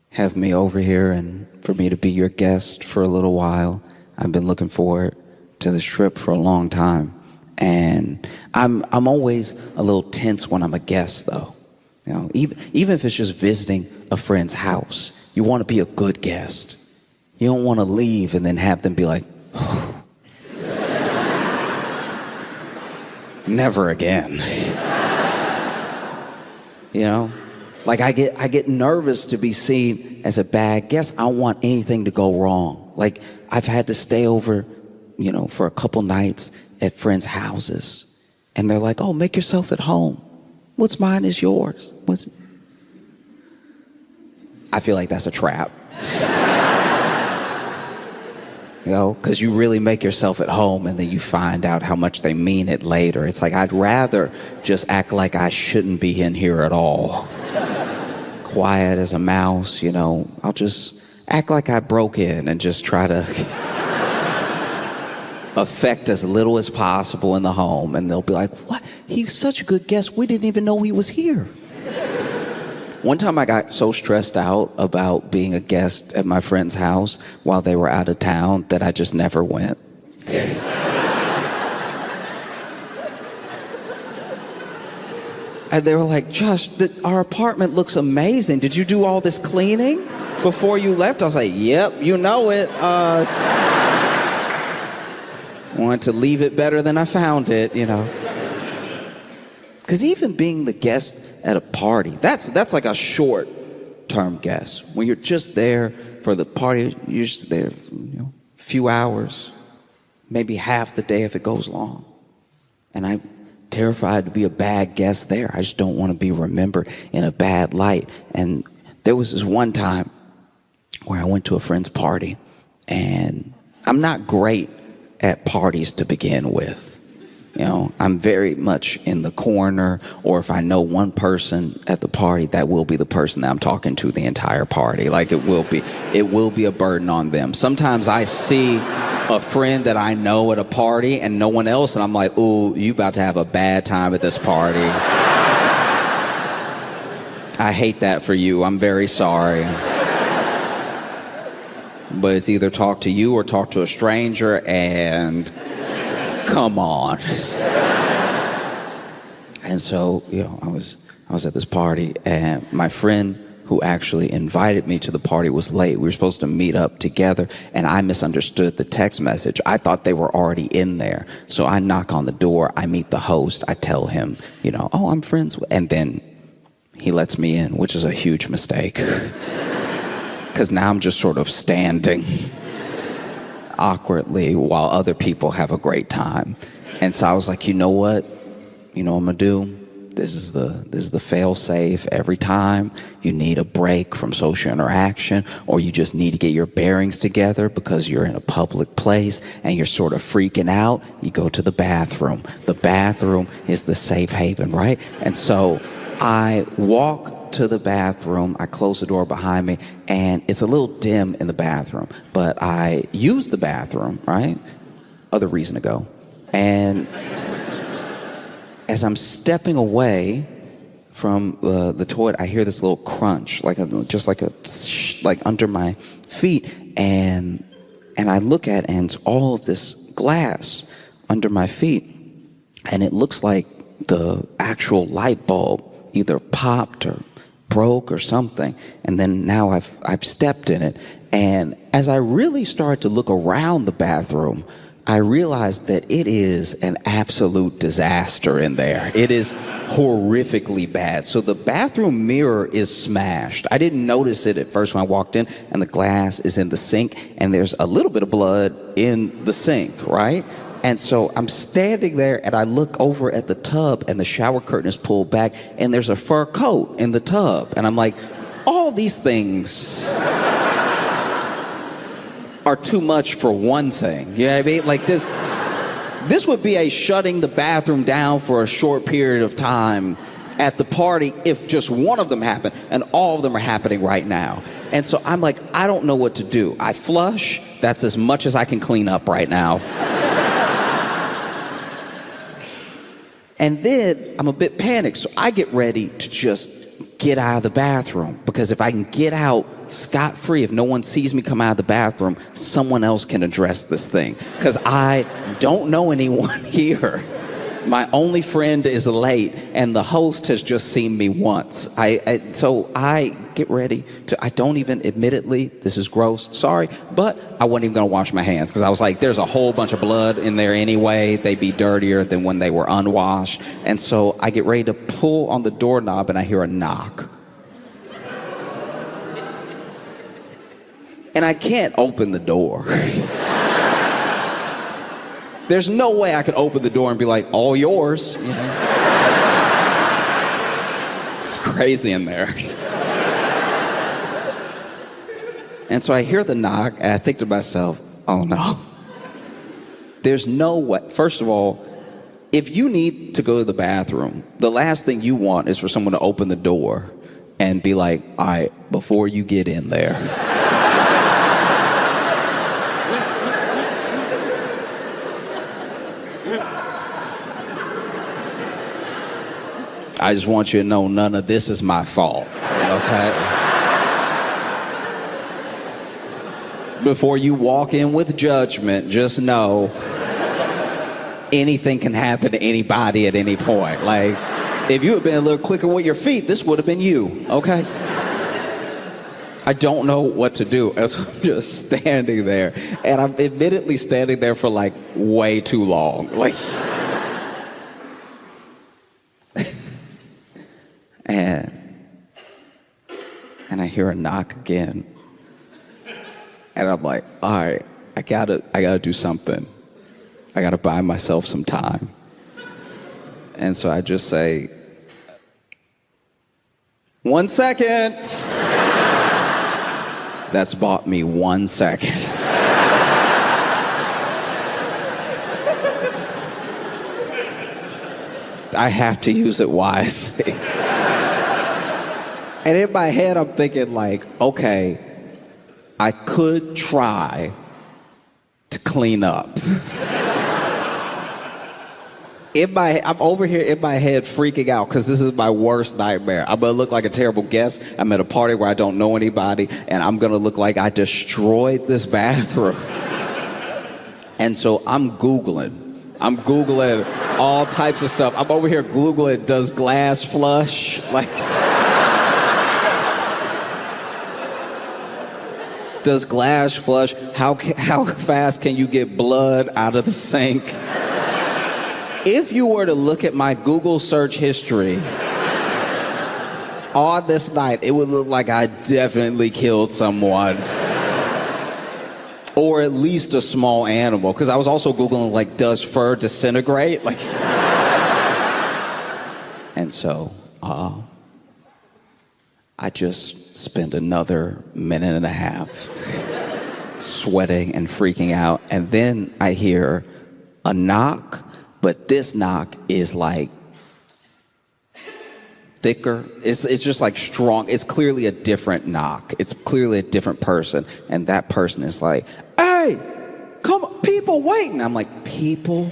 have me over here and for me to be your guest for a little while. I've been looking forward to this trip for a long time, and I'm always a little tense when I'm a guest, though. You know, even if it's just visiting a friend's house. You want to be a good guest. You don't want to leave and then have them be like, oh, never again. You know? Like I get nervous to be seen as a bad guest. I don't want anything to go wrong. Like I've had to stay over, you know, for a couple nights at friends' houses. And they're like, oh, make yourself at home. What's mine is yours. I feel like that's a trap. You know, because you really make yourself at home and then you find out how much they mean it later. It's like, I'd rather just act like I shouldn't be in here at all. Quiet as a mouse, you know. I'll just act like I broke in and just try to affect as little as possible in the home. And they'll be like, what? He's such a good guest. We didn't even know he was here. One time I got so stressed out about being a guest at my friend's house while they were out of town that I just never went. And they were like, Josh, our apartment looks amazing. Did you do all this cleaning before you left? I was like, yep, you know it. Wanted to leave it better than I found it, you know. Because even being the guest at a party, that's like a short-term guest. When you're just there for the party, you're just there for, you know, a few hours, maybe half the day if it goes long. And I'm terrified to be a bad guest there. I just don't want to be remembered in a bad light. And there was this one time where I went to a friend's party, and I'm not great at parties to begin with. You know, I'm very much in the corner, or if I know one person at the party, that will be the person that I'm talking to the entire party. Like it will be a burden on them. Sometimes I see a friend that I know at a party and no one else, and I'm like, ooh, you about to have a bad time at this party. I hate that for you. I'm very sorry. But it's either talk to you or talk to a stranger, and come on. And so, you know, I was at this party, and my friend who actually invited me to the party was late. We were supposed to meet up together, and I misunderstood the text message. I thought they were already in there. So I knock on the door, I meet the host, I tell him, you know, oh, I'm friends with, and then he lets me in, which is a huge mistake. Because now I'm just sort of standing awkwardly while other people have a great time. And so I was like, you know what? You know what I'm gonna do? This is the fail-safe. Every time you need a break from social interaction, or you just need to get your bearings together because you're in a public place and you're sort of freaking out, you go to the bathroom. The bathroom is the safe haven, right? And so I walk to the bathroom, I close the door behind me, and it's a little dim in the bathroom, but I use the bathroom, right? Other reason to go. And as I'm stepping away from the toilet, I hear this little crunch, like under my feet, and I look at it, and it's all of this glass under my feet, and it looks like the actual light bulb either popped or broke or something, and then now I've stepped in it, and as I really start to look around the bathroom, I realized that it is an absolute disaster in there. It is horrifically bad. So the bathroom mirror is smashed. I didn't notice it at first when I walked in, and the glass is in the sink, and there's a little bit of blood in the sink, right? And so I'm standing there, and I look over at the tub, and the shower curtain is pulled back, and there's a fur coat in the tub. And I'm like, all these things are too much for one thing. You know what I mean? Like this would be a shutting the bathroom down for a short period of time at the party if just one of them happened, and all of them are happening right now. And so I'm like, I don't know what to do. I flush. That's as much as I can clean up right now. And then I'm a bit panicked, so I get ready to just get out of the bathroom, because if I can get out scot-free, if no one sees me come out of the bathroom, someone else can address this thing, because I don't know anyone here. My only friend is late, and the host has just seen me once. So I get ready to, I don't even, admittedly, this is gross, sorry, but I wasn't even gonna wash my hands, because I was like, there's a whole bunch of blood in there anyway. They'd be dirtier than when they were unwashed. And so I get ready to pull on the doorknob, and I hear a knock. And I can't open the door. There's no way I could open the door and be like, all yours. You know? It's crazy in there. And so I hear the knock, and I think to myself, oh no. There's no way. First of all, if you need to go to the bathroom, the last thing you want is for someone to open the door and be like, all right, before you get in there, I just want you to know none of this is my fault, okay? Before you walk in with judgment, just know anything can happen to anybody at any point. Like, if you had been a little quicker with your feet, this would have been you, okay? I don't know what to do as I'm just standing there. And I'm admittedly standing there for like way too long. Like, and I hear a knock again. And I'm like, all right, I gotta do something. I gotta buy myself some time. And so I just say, 1 second. That's bought me 1 second. I have to use it wisely. And in my head, I'm thinking like, okay, I could try to clean up. I'm over here in my head freaking out because this is my worst nightmare. I'm gonna look like a terrible guest. I'm at a party where I don't know anybody, and I'm gonna look like I destroyed this bathroom. And so I'm Googling all types of stuff. I'm over here Googling, does glass flush? Like, does glass flush? How fast can you get blood out of the sink? If you were to look at my Google search history, on this night, it would look like I definitely killed someone. Or at least a small animal. Because I was also Googling, like, does fur disintegrate? Like, and so, I just spent another minute and a half sweating and freaking out. And then I hear a knock, but this knock is like thicker. It's just like strong. It's clearly a different knock. It's clearly a different person. And that person is like, hey, come on, people waiting. I'm like, people?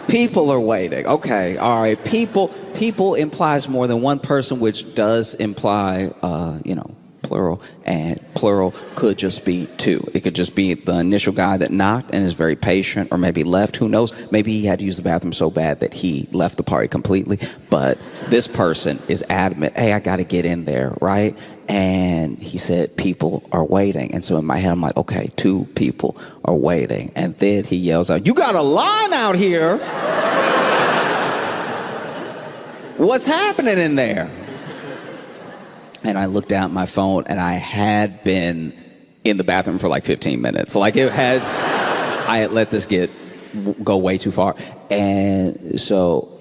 People are waiting. Okay, all right. People implies more than one person, which does imply, plural, and plural could just be two. It could just be the initial guy that knocked and is very patient, or maybe left. Who knows? Maybe he had to use the bathroom so bad that he left the party completely. But this person is adamant. Hey, I got to get in there, right? And he said, people are waiting. And so in my head, I'm like, okay, 2 people are waiting. And then he yells out, you got a line out here. What's happening in there? And I looked down at my phone, and I had been in the bathroom for like 15 minutes. Like I had let this go way too far. And so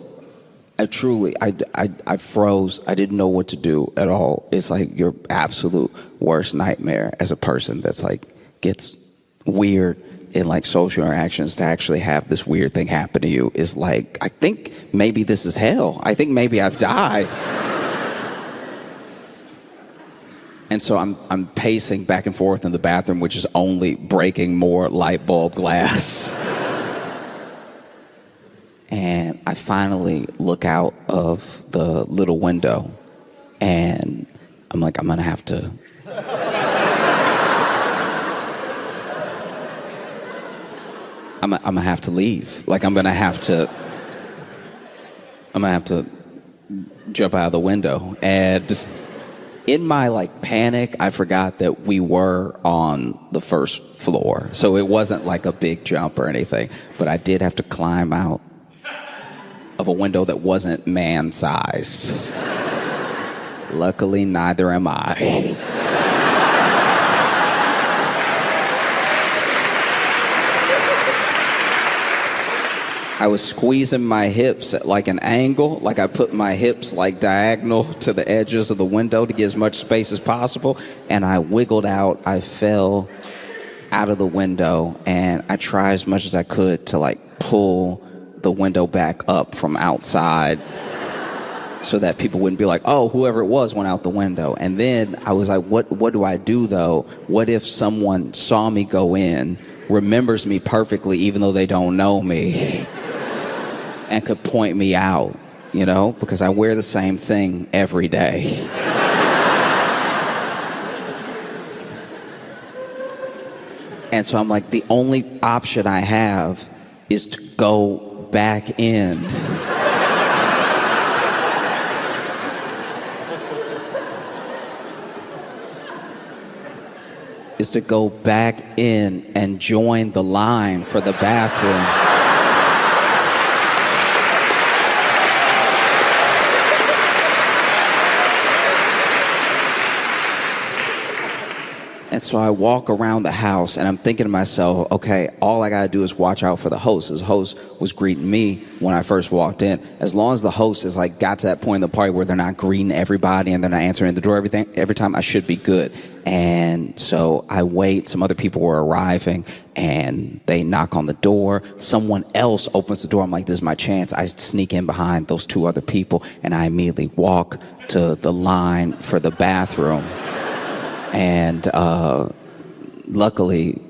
I froze. I didn't know what to do at all. It's like your absolute worst nightmare as a person that's like gets weird in like social interactions, to actually have this weird thing happen to you is like, I think maybe this is hell. I think maybe I've died. And so I'm pacing back and forth in the bathroom, which is only breaking more light bulb glass. And I finally look out of the little window, and I'm like, I'm gonna have to leave. Like I'm gonna have to jump out of the window. And in my like panic, I forgot that we were on the first floor. So it wasn't like a big jump or anything, but I did have to climb out of a window that wasn't man-sized. Luckily, neither am I. I was squeezing my hips at like an angle, like I put my hips like diagonal to the edges of the window to get as much space as possible, and I wiggled out. I fell out of the window, and I tried as much as I could to like pull the window back up from outside so that people wouldn't be like, oh, whoever it was went out the window. And then I was like, what do I do though? What if someone saw me go in, remembers me perfectly even though they don't know me, and could point me out, you know, because I wear the same thing every day. And so I'm like, the only option I have is to go back in. Is to go back in and join the line for the bathroom. And so I walk around the house, and I'm thinking to myself, okay, all I gotta do is watch out for the host. His host was greeting me when I first walked in. As long as the host has like got to that point in the party where they're not greeting everybody and they're not answering the door every time, I should be good. And so I wait. Some other people were arriving, and they knock on the door. Someone else opens the door. I'm like, this is my chance. I sneak in behind those 2 other people, and I immediately walk to the line for the bathroom. And luckily,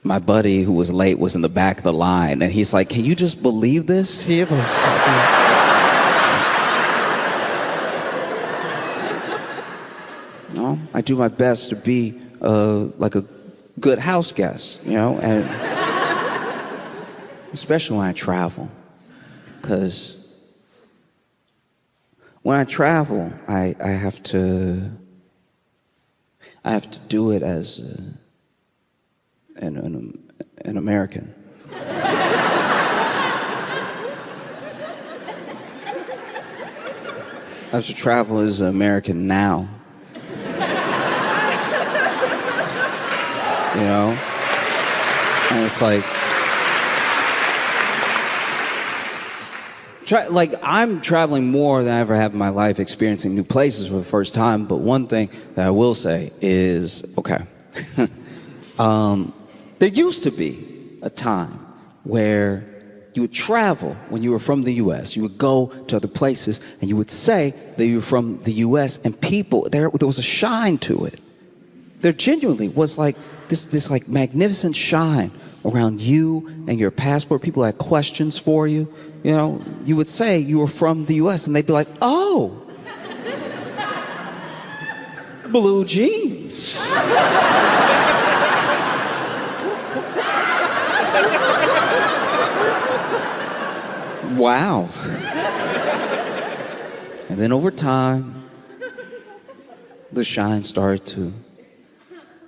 my buddy who was late was in the back of the line, and he's like, can you just believe this? No, I do my best to be like a good house guest, you know, and especially when I travel, because when I travel, I I have to do it as an American. I have to travel as an American now. You know? And it's like, I'm traveling more than I ever have in my life, experiencing new places for the first time. But one thing that I will say is, okay, there used to be a time where you would travel when you were from the U.S. You would go to other places and you would say that you were from the U.S. and people, there was a shine to it. There genuinely was like this like magnificent shine around you and your passport. People had questions for you. You know, you would say you were from the U.S. and they'd be like, oh, blue jeans. Wow. And then over time, the shine started to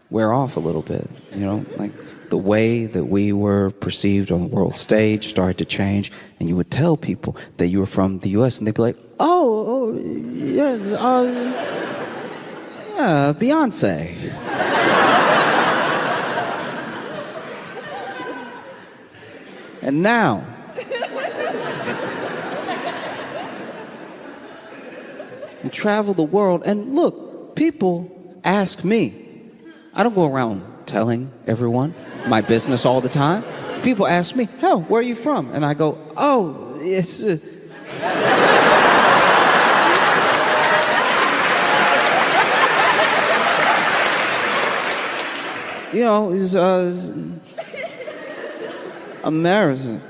wear off a little bit, you know, like the way that we were perceived on the world stage started to change, and you would tell people that you were from the U.S. and they'd be like, oh yes, yeah, Beyonce. And now, you travel the world, and look, people ask me. I don't go around telling everyone my business all the time. People ask me, hell, where are you from? And I go, oh, it's... you know, it's American.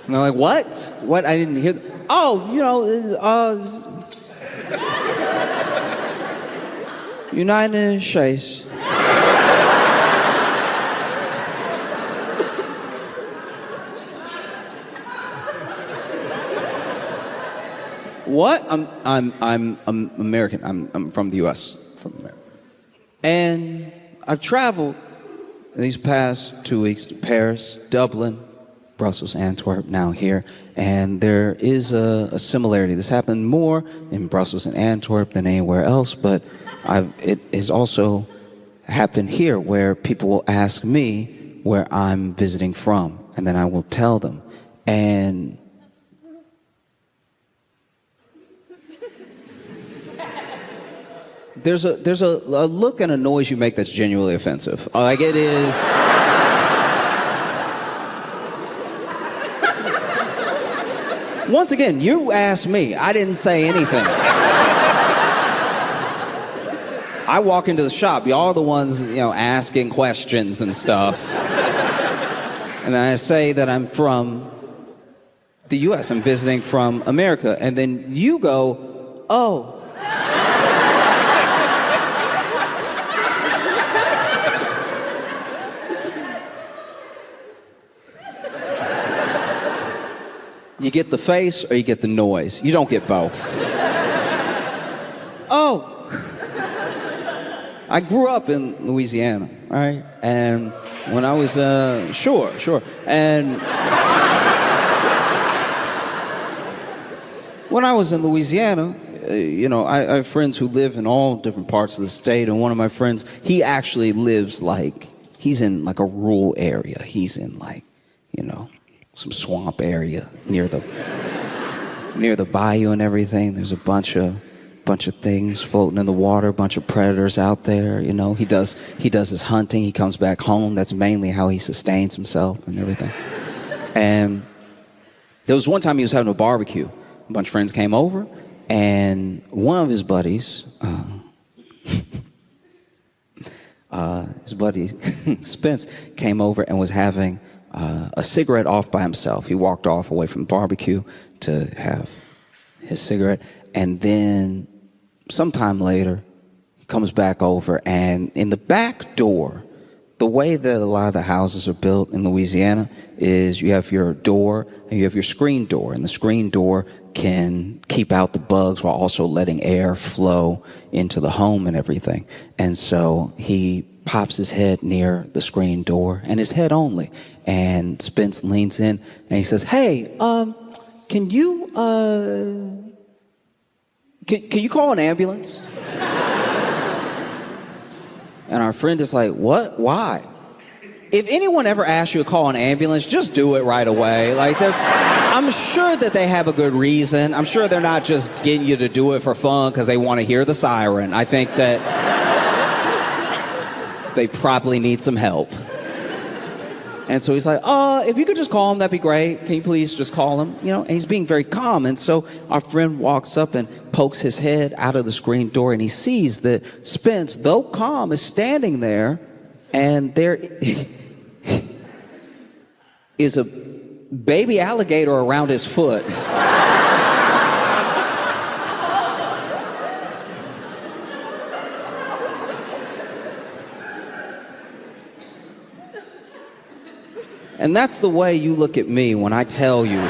And they're like, what? What? I didn't hear... Oh, you know, it's United States. What? I'm American. I'm from the U.S. From America. And I've traveled these past 2 weeks to Paris, Dublin, Brussels, Antwerp, now here. And there is a similarity. This happened more in Brussels and Antwerp than anywhere else, but it has also happened here where people will ask me where I'm visiting from, and then I will tell them. And there's a look and a noise you make that's genuinely offensive. Like it is... Once again, you asked me. I didn't say anything. I walk into the shop. Y'all are the ones, you know, asking questions and stuff. And then I say that I'm from the U.S. I'm visiting from America. And then you go, oh. You get the face or you get the noise. You don't get both. Oh. I grew up in Louisiana, all right? And when I was, sure. And when I was in Louisiana, you know, I have friends who live in all different parts of the state. And one of my friends, he actually lives he's in like a rural area. He's in like, you know, some swamp area near the bayou and everything. There's a bunch of things floating in the water, a bunch of predators out there. You know, he does his hunting. He comes back home. That's mainly how he sustains himself and everything. And there was one time he was having a barbecue. A bunch of friends came over, and one of his buddies, his buddy Spence, came over and was having a cigarette off by himself. He walked off away from the barbecue to have his cigarette. And then sometime later, he comes back over, and in the back door, the way that a lot of the houses are built in Louisiana is you have your door and you have your screen door, and the screen door can keep out the bugs while also letting air flow into the home and everything. And so he pops his head near the screen door, and his head only. And Spence leans in and he says, "Hey, can you call an ambulance?" And our friend is like, "What? Why?" If anyone ever asks you to call an ambulance, just do it right away. Like, I'm sure that they have a good reason. I'm sure they're not just getting you to do it for fun because they want to hear the siren. I think that they probably need some help. And so he's like, if you could just call him, that'd be great. Can you please just call him? You know, and he's being very calm. And so our friend walks up and pokes his head out of the screen door, and he sees that Spence, though calm, is standing there, and there is a baby alligator around his foot. And that's the way you look at me when I tell you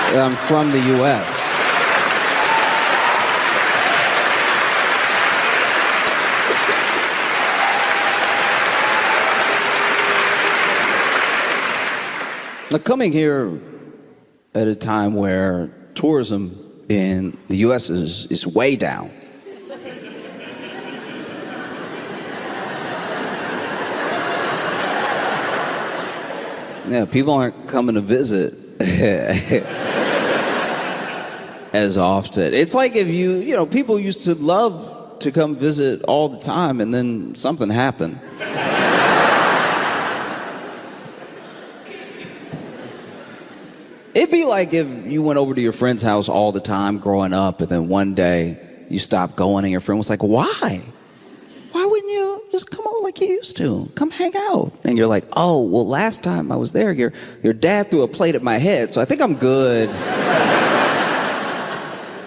that I'm from the U.S. Now, coming here at a time where tourism in the U.S. is way down, yeah, people aren't coming to visit as often. It's like if people used to love to come visit all the time, and then something happened. It'd be like if you went over to your friend's house all the time growing up, and then one day you stopped going, and your friend was like, "Why? Why wouldn't you just come over like you used to? Come hang out." And you're like, "Oh, well, last time I was there, your dad threw a plate at my head, so I think I'm good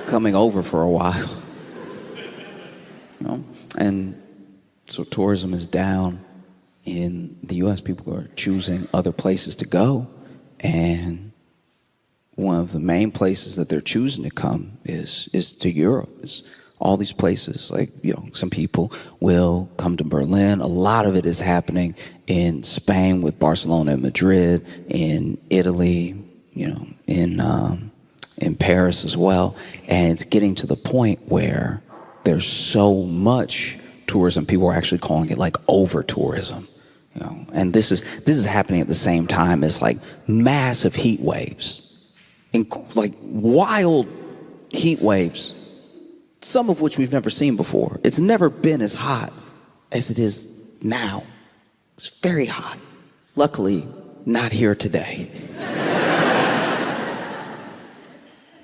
coming over for a while." You know? And so tourism is down in the U.S. People are choosing other places to go, and one of the main places that they're choosing to come is to Europe. It's all these places, like, some people will come to Berlin. A lot of it is happening in Spain with Barcelona and Madrid, in Italy, in Paris as well. And it's getting to the point where there's so much tourism, people are actually calling it like over tourism. And this is happening at the same time as like massive heat waves. Like wild heat waves, some of which we've never seen before. It's never been as hot as it is now. It's very hot. Luckily, not here today.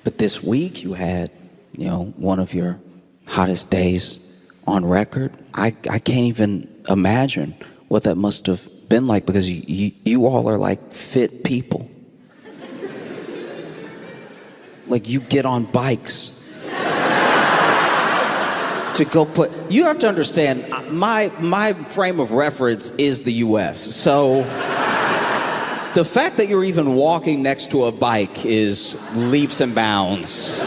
But this week you had, one of your hottest days on record. I can't even imagine what that must have been like, because you all are like fit people. Like, you get on bikes to go you have to understand, my frame of reference is the U.S. So the fact that you're even walking next to a bike is leaps and bounds.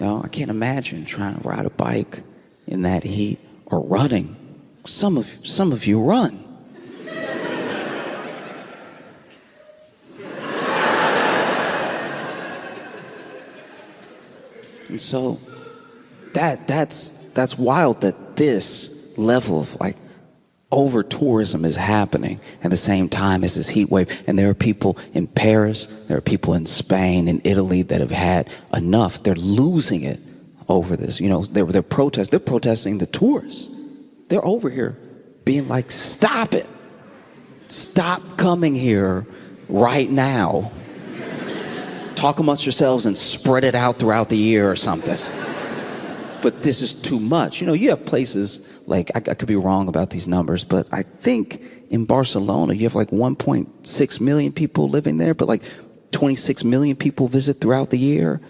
I can't imagine trying to ride a bike in that heat, or running. Some of you run. And so that's wild that this level of like over tourism is happening at the same time as this heat wave. And there are people in Paris, there are people in Spain and Italy that have had enough. They're losing it over this. They're protesting the tourists. They're over here being like, "Stop it. Stop coming here right now. Talk amongst yourselves and spread it out throughout the year or something. But this is too much." You have places like, I could be wrong about these numbers, but I think in Barcelona you have like 1.6 million people living there, but like 26 million people visit throughout the year.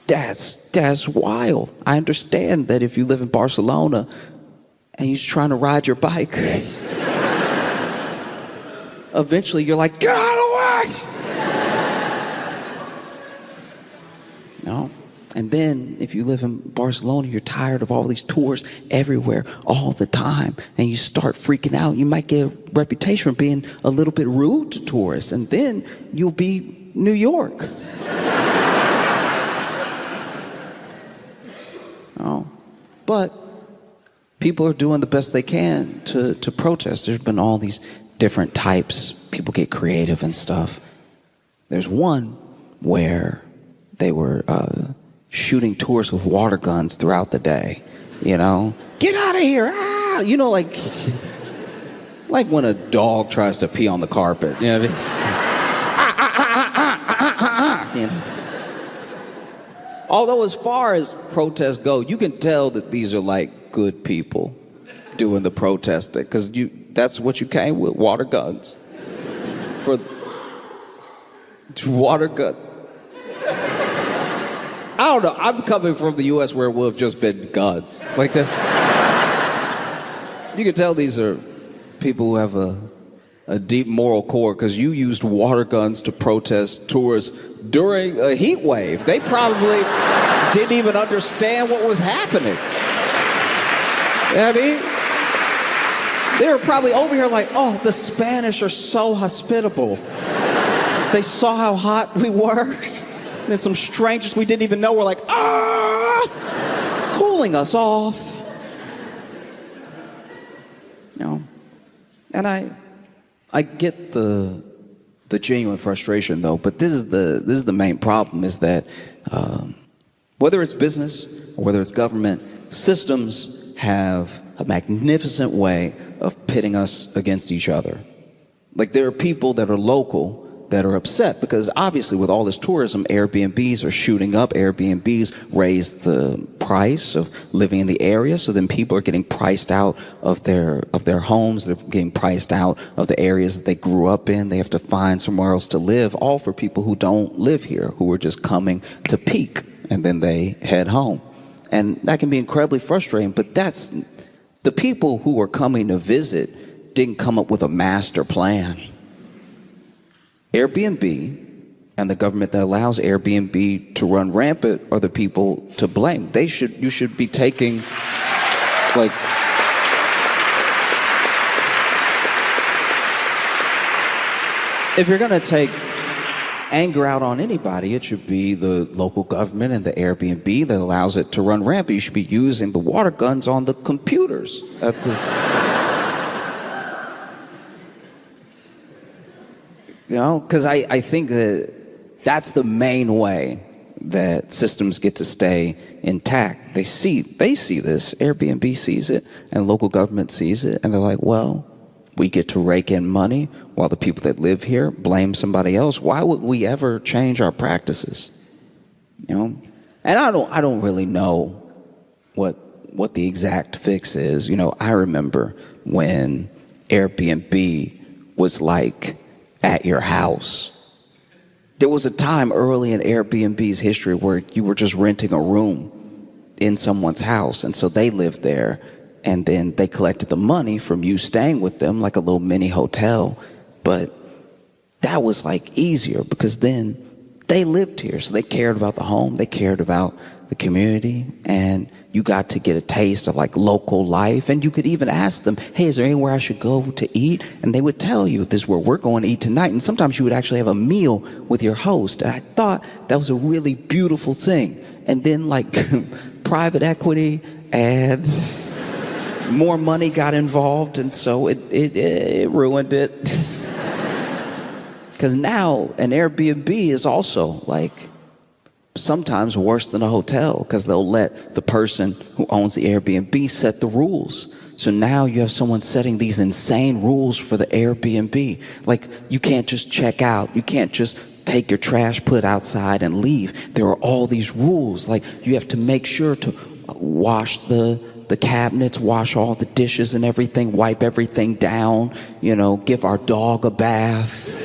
That's wild. I understand that if you live in Barcelona and you're trying to ride your bike, eventually you're like, get out of the way! No. And then if you live in Barcelona, you're tired of all these tours everywhere all the time, and you start freaking out. You might get a reputation for being a little bit rude to tourists, and then you'll be New York. Oh. But people are doing the best they can to protest. There's been all these different types. People get creative and stuff. There's one where they were shooting tourists with water guns throughout the day. You know, get out of here! Ah! You know, like when a dog tries to pee on the carpet. You know what I mean? You know? Although as far as protests go, you can tell that these are like good people doing the protesting, because that's what you came with, water guns. For water gun. I don't know. I'm coming from the U.S. where it would have just been guns. Like this. You can tell these are people who have a deep moral core, because you used water guns to protest tourists during a heat wave. They probably didn't even understand what was happening. You know what I mean? They were probably over here like, oh, the Spanish are so hospitable. They saw how hot we were. Then some strangers we didn't even know were like, cooling us off. You know, and I get the genuine frustration though, but this is the main problem, is that whether it's business or whether it's government, systems have a magnificent way of pitting us against each other. Like, there are people that are local that are upset because obviously with all this tourism, Airbnbs are shooting up. Airbnbs raise the price of living in the area, so then people are getting priced out of their homes. They're getting priced out of the areas that they grew up in. They have to find somewhere else to live, all for people who don't live here, who are just coming to peak, and then they head home. And that can be incredibly frustrating, but that's the people who are coming to visit didn't come up with a master plan. Airbnb and the government that allows Airbnb to run rampant are the people to blame. You should be taking, like, if you're gonna take anger out on anybody, it should be the local government and the Airbnb that allows it to run rampant. You should be using the water guns on the computers at this. You know, because I think that's the main way that systems get to stay intact. They see this, Airbnb sees it, and local government sees it, and they're like, well, we get to rake in money while the people that live here blame somebody else. Why would we ever change our practices? You know, and I don't really know what the exact fix is. You know, I remember when Airbnb was like at your house. There was a time early in Airbnb's history where you were just renting a room in someone's house, and so they lived there, and then they collected the money from you staying with them, like a little mini hotel. But that was like easier because then they lived here, so they cared about the home, they cared about the community, and you got to get a taste of like local life. And you could even ask them, hey, is there anywhere I should go to eat? And they would tell you, this is where we're going to eat tonight. And sometimes you would actually have a meal with your host. And I thought that was a really beautiful thing. And then like private equity and more money got involved, and so it ruined it. Because now an Airbnb is also like sometimes worse than a hotel, because they'll let the person who owns the Airbnb set the rules. So now you have someone setting these insane rules for the Airbnb. Like, you can't just check out. You can't just take your trash, put outside, and leave. There are all these rules. Like, you have to make sure to wash the cabinets, wash all the dishes and everything, wipe everything down, you know, give our dog a bath.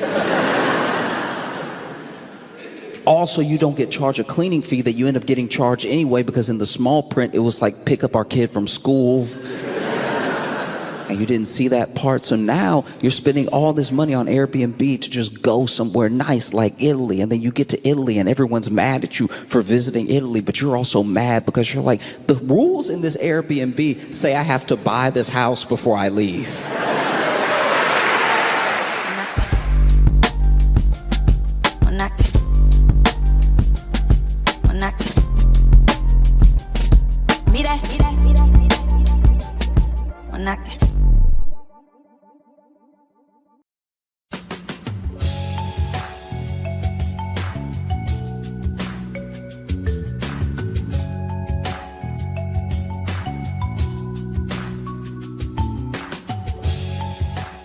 Also, you don't get charged a cleaning fee that you end up getting charged anyway, because in the small print, it was like, pick up our kid from school. And you didn't see that part. So now you're spending all this money on Airbnb to just go somewhere nice like Italy. And then you get to Italy and everyone's mad at you for visiting Italy, but you're also mad because you're like, the rules in this Airbnb say I have to buy this house before I leave.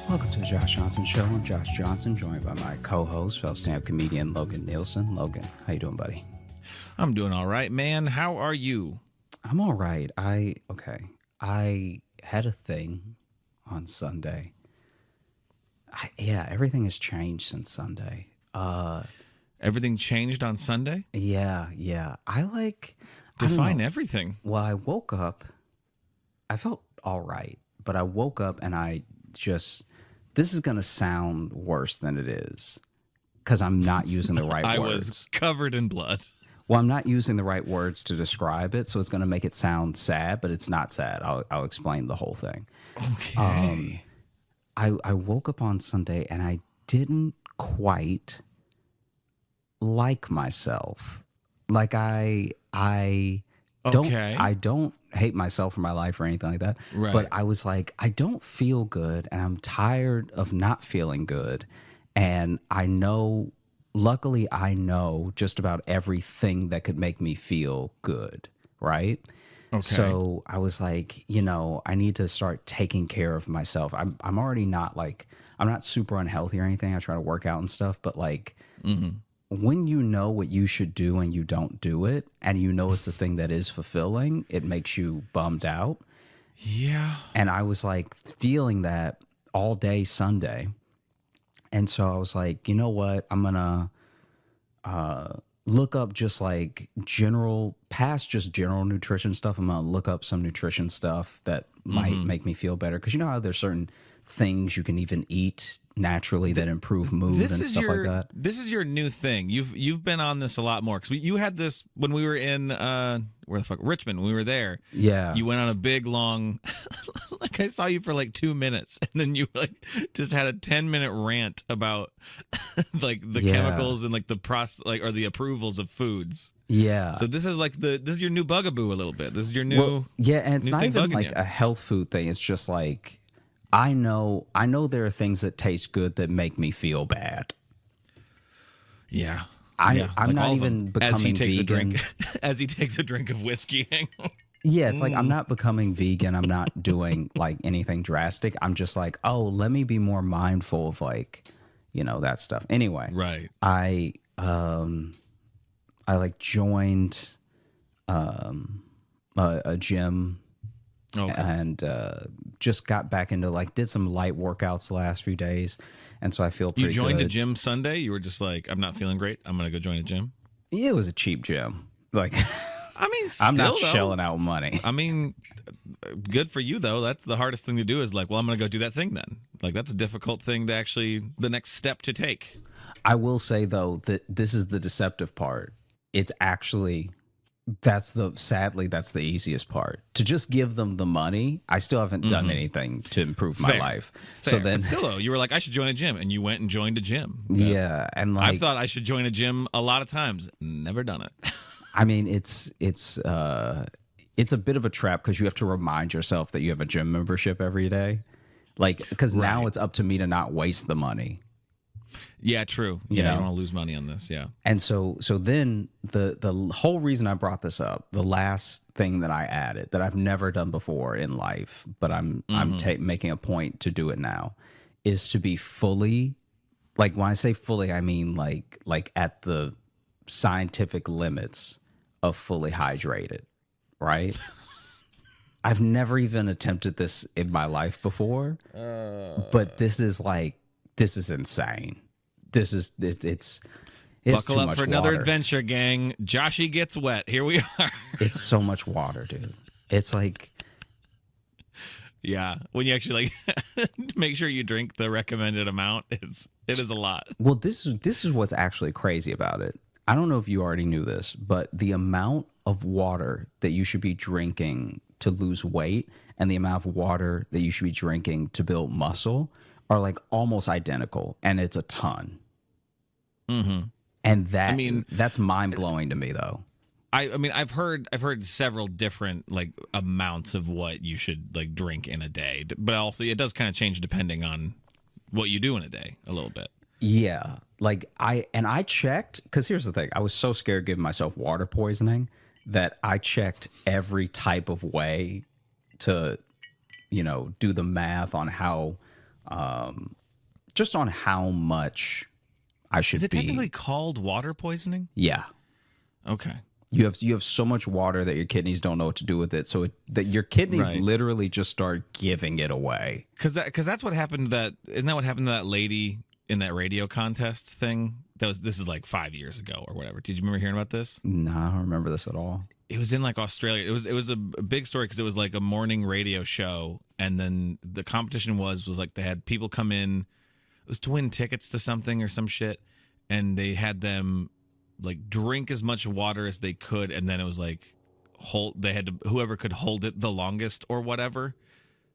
Welcome to the Josh Johnson Show. I'm Josh Johnson, joined by my co-host, fellow stand-up comedian Logan Nielsen. Logan, how you doing, buddy? I'm doing all right, man. How are you? I'm all right. I had a thing on Sunday. Everything has changed since Sunday. Everything changed on Sunday? Yeah. Define everything. Well, I woke up. I felt all right, but I woke up and this is going to sound worse than it is because I'm not using the right I words. was covered in blood. Well, I'm not using the right words to describe it, so it's going to make it sound sad, but it's not sad. I'll explain the whole thing. Okay. I woke up on Sunday and I didn't quite like myself. Like I don't hate myself for my life or anything like that. Right. But I was like, I don't feel good and I'm tired of not feeling good. And luckily I know just about everything that could make me feel good. Right. Okay. So I was like, I need to start taking care of myself. I'm already not I'm not super unhealthy or anything. I try to work out and stuff, but when you know what you should do and you don't do it, and you know it's a thing that is fulfilling, it makes you bummed out. Yeah. And I was feeling that all day Sunday. And so I was like, you know what? I'm going to look up just general nutrition stuff. I'm going to look up some nutrition stuff that might make me feel better. Because you know how there's certain things you can even eat naturally that improve mood and stuff like that. This is your new thing. You've been on this a lot more because you had this when we were in Richmond. When we were there. Yeah, you went on a big long. I saw you for 2 minutes, and then you just had a 10-minute rant about the chemicals and the process or the approvals of foods. Yeah. So this is this is your new bugaboo a little bit. This is your new and it's not even you. a health food thing. It's just I know there are things that taste good that make me feel bad. Yeah. I'm not even becoming vegan. As he takes a drink of whiskey. Yeah, it's I'm not becoming vegan. I'm not doing anything drastic. I'm just let me be more mindful of that stuff. Anyway, right. I joined a gym. Okay. And just got back into did some light workouts the last few days, and so I feel pretty good. You joined a gym Sunday? You were just I'm not feeling great. I'm gonna go join a gym. Yeah, it was a cheap gym. I mean, I'm not shelling out money. I mean, good for you though. That's the hardest thing to do. Is I'm gonna go do that thing then. That's a difficult thing to actually the next step to take. I will say though that this is the deceptive part. It's actually. That's the easiest part. To just give them the money, I still haven't done anything to improve my life. Fair. So then, but still, though, you were I should join a gym, and you went and joined a gym. Yeah, and I've thought I should join a gym a lot of times. Never done it. I mean, it's a bit of a trap because you have to remind yourself that you have a gym membership every day, because now it's up to me to not waste the money. Yeah, true. Yeah, I don't want to lose money on this. Yeah. And so then the whole reason I brought this up, the last thing that I added that I've never done before in life, but I'm making a point to do it now, is to be fully, when I say fully, I mean like at the scientific limits of fully hydrated, right? I've never even attempted this in my life before, but this is insane. It's It's Buckle too up much for another water. adventure, gang. Joshy gets wet. Here we are. It's so much water, dude. It's like, Yeah, when you actually like make sure you drink the recommended amount, it is a lot. well, this is what's actually crazy about it. I don't know if you already knew this, but the amount of water that you should be drinking to lose weight and the amount of water that you should be drinking to build muscle are like almost identical, and it's a ton. Mm-hmm. And that, I mean, that's mind blowing to me, though. I mean, I've heard several different like amounts of what you should like drink in a day, but also it does kind of change depending on what you do in a day a little bit. Yeah, like I checked, because here's the thing: I was so scared giving myself water poisoning that I checked every type of way to, do the math on how, just on how much I should Is it be. technically called water poisoning? Yeah. Okay. You have so much water that your kidneys don't know what to do with it, so that your kidneys Right. literally just start giving it away. Because that's what happened. Isn't that what happened to that lady in that radio contest thing? This is like 5 years ago or whatever. Did you remember hearing about this? No, I don't remember this at all. It was in like Australia. It was a big story because it was like a morning radio show, and then the competition was like they had people come in. It was to win tickets to something or some shit, and they had them like drink as much water as they could, and then it was like they had to, whoever could hold it the longest or whatever,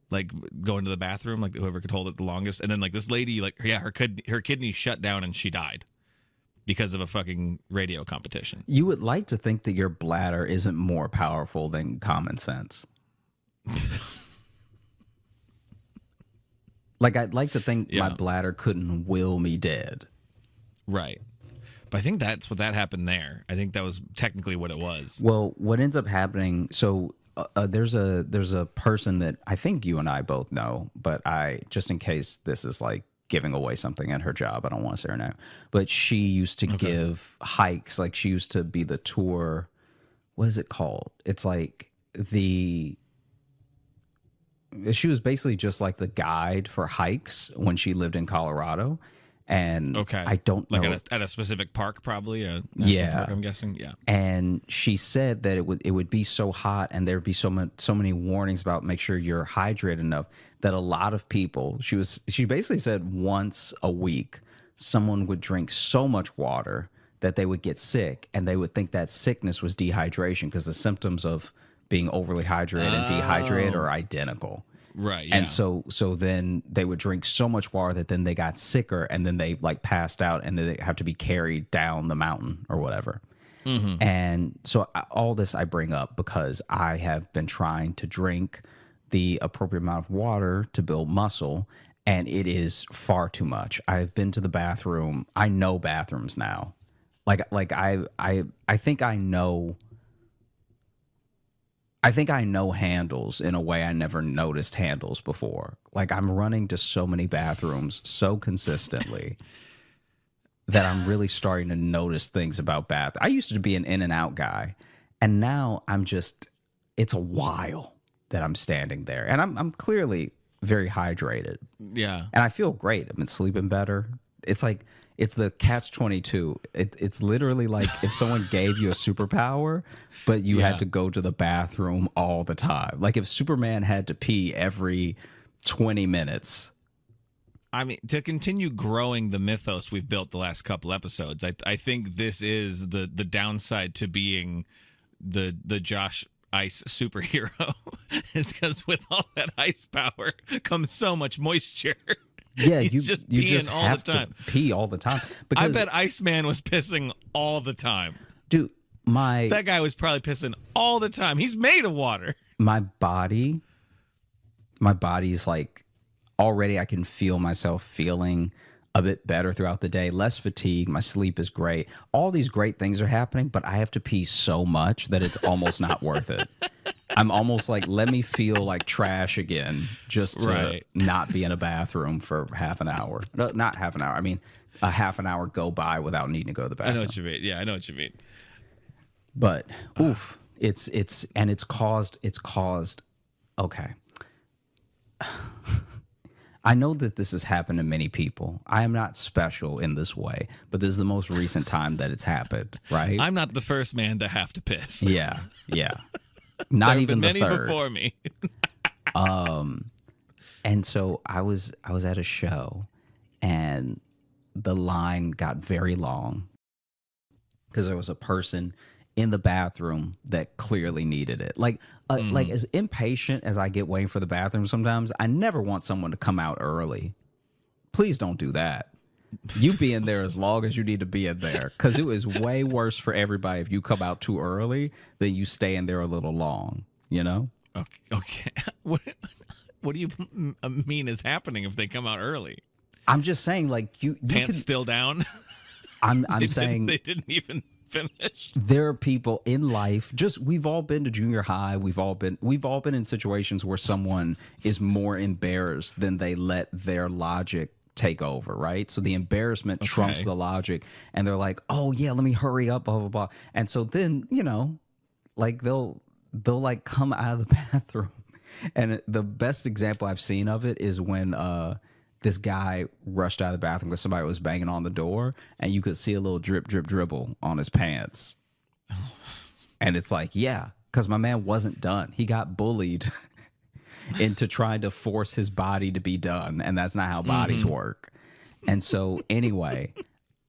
like go into the bathroom, like whoever could hold it the longest, and then like this lady, like her kidneys shut down and she died because of a fucking radio competition. You would like to think that your bladder isn't more powerful than common sense. Like, I'd like to think my Yeah. bladder couldn't will me dead. Right. But I think that's what that happened there. I think that was technically what it was. Well, what ends up happening, so there's a person that I think you and I both know, but just in case this is like giving away something at her job, I don't want to say her name, but she used to give hikes. Like, she used to be the tour, what is it called? It's like she was basically just like the guide for hikes when she lived in Colorado. And I don't know, like at a specific park, probably a national park, I'm guessing. Yeah. And she said that it would be so hot, and there'd be so many warnings about make sure you're hydrated enough, that a lot of people, she basically said once a week someone would drink so much water that they would get sick, and they would think that sickness was dehydration because the symptoms of being overly hydrated and dehydrated are identical. Right. Yeah. And so then they would drink so much water that then they got sicker, and then they like passed out, and then they have to be carried down the mountain or whatever. Mm-hmm. And so all this I bring up because I have been trying to drink the appropriate amount of water to build muscle, and it is far too much. I've been to the bathroom. I know bathrooms now. Like I think I know. I think I know handles in a way I never noticed handles before. Like, I'm running to so many bathrooms so consistently that I'm really starting to notice things about bath. I used to be an in and out guy, and now it's a while that I'm standing there, and I'm clearly very hydrated. Yeah. And I feel great. I've been sleeping better. It's like, it's the catch-22. It's literally like if someone gave you a superpower, but you had to go to the bathroom all the time. Like if Superman had to pee every 20 minutes. I mean, to continue growing the mythos we've built the last couple episodes, I think this is the downside to being the Josh Ice superhero. Is because with all that ice power comes so much moisture. Yeah, He's you just just peeing all have the time. to pee all the time. I Because, bet Iceman was pissing all the time. dude, That guy was probably pissing all the time. He's made of water. my body's like, already I can feel myself feeling a bit better throughout the day, less fatigue, my sleep is great. All these great things are happening, but I have to pee so much that it's almost not worth it. I'm almost like, let me feel like trash again just to not be in a bathroom for half an hour. No, not half an hour. I mean, a half an hour go by without needing to go to the bathroom. I know what you mean. Yeah, I know what you mean. But oof, it's caused. Okay, I know that this has happened to many people. I am not special in this way, but this is the most recent time that it's happened, right? I'm not the first man to have to piss. Yeah, yeah. Not There have even been the many third. before me. And so I was at a show, and the line got very long because there was a person in the bathroom that clearly needed it. Like as impatient as I get waiting for the bathroom sometimes, I never want someone to come out early. Please don't do that. You be in there as long as you need to be in there, because it was way worse for everybody if you come out too early than you stay in there a little long, you know? Okay. What do you mean is happening if they come out early? I'm just saying, like, you Pants can, still down? I'm They saying didn't even finish. there are people in life, we've all been to junior high, we've all been in situations where someone is more embarrassed than they let their logic take over, right? So the embarrassment trumps the logic, and they're like, oh yeah, let me hurry up, blah blah blah. And so then, like they'll like come out of the bathroom, and the best example I've seen of it is when this guy rushed out of the bathroom because somebody was banging on the door, and you could see a little drip, drip, dribble on his pants. And it's like, yeah, because my man wasn't done. He got bullied into trying to force his body to be done, and that's not how bodies work. And so anyway,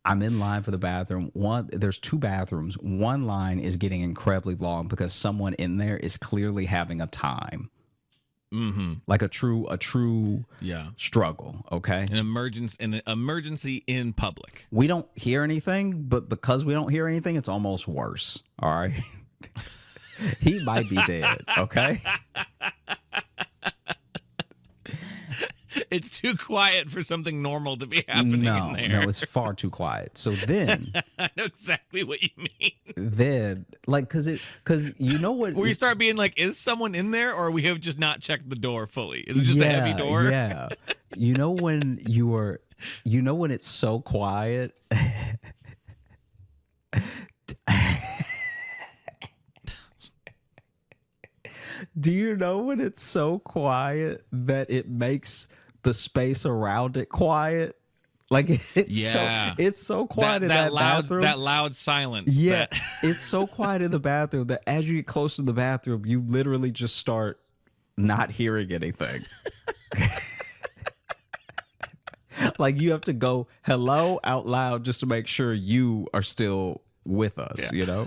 I'm in line for the bathroom. There's two bathrooms. One line is getting incredibly long because someone in there is clearly having a time. Like a true struggle. Okay. An emergency in public. We don't hear anything, but because we don't hear anything, it's almost worse. All right. He might be dead. Okay. It's too quiet for something normal to be happening in there. No, it's far too quiet. So then, I know exactly what you mean. then like, cause you know what? Where you start being like, is someone in there, or we have just not checked the door fully? Is it just a heavy door? Yeah. You know when when it's so quiet. Do you know when it's so quiet that it makes the space around it quiet? Like it's so quiet in that bathroom. That loud silence. Yeah, it's so quiet in the bathroom that as you get close to the bathroom, you literally just start not hearing anything. Like you have to go hello out loud just to make sure you are still with us, you know?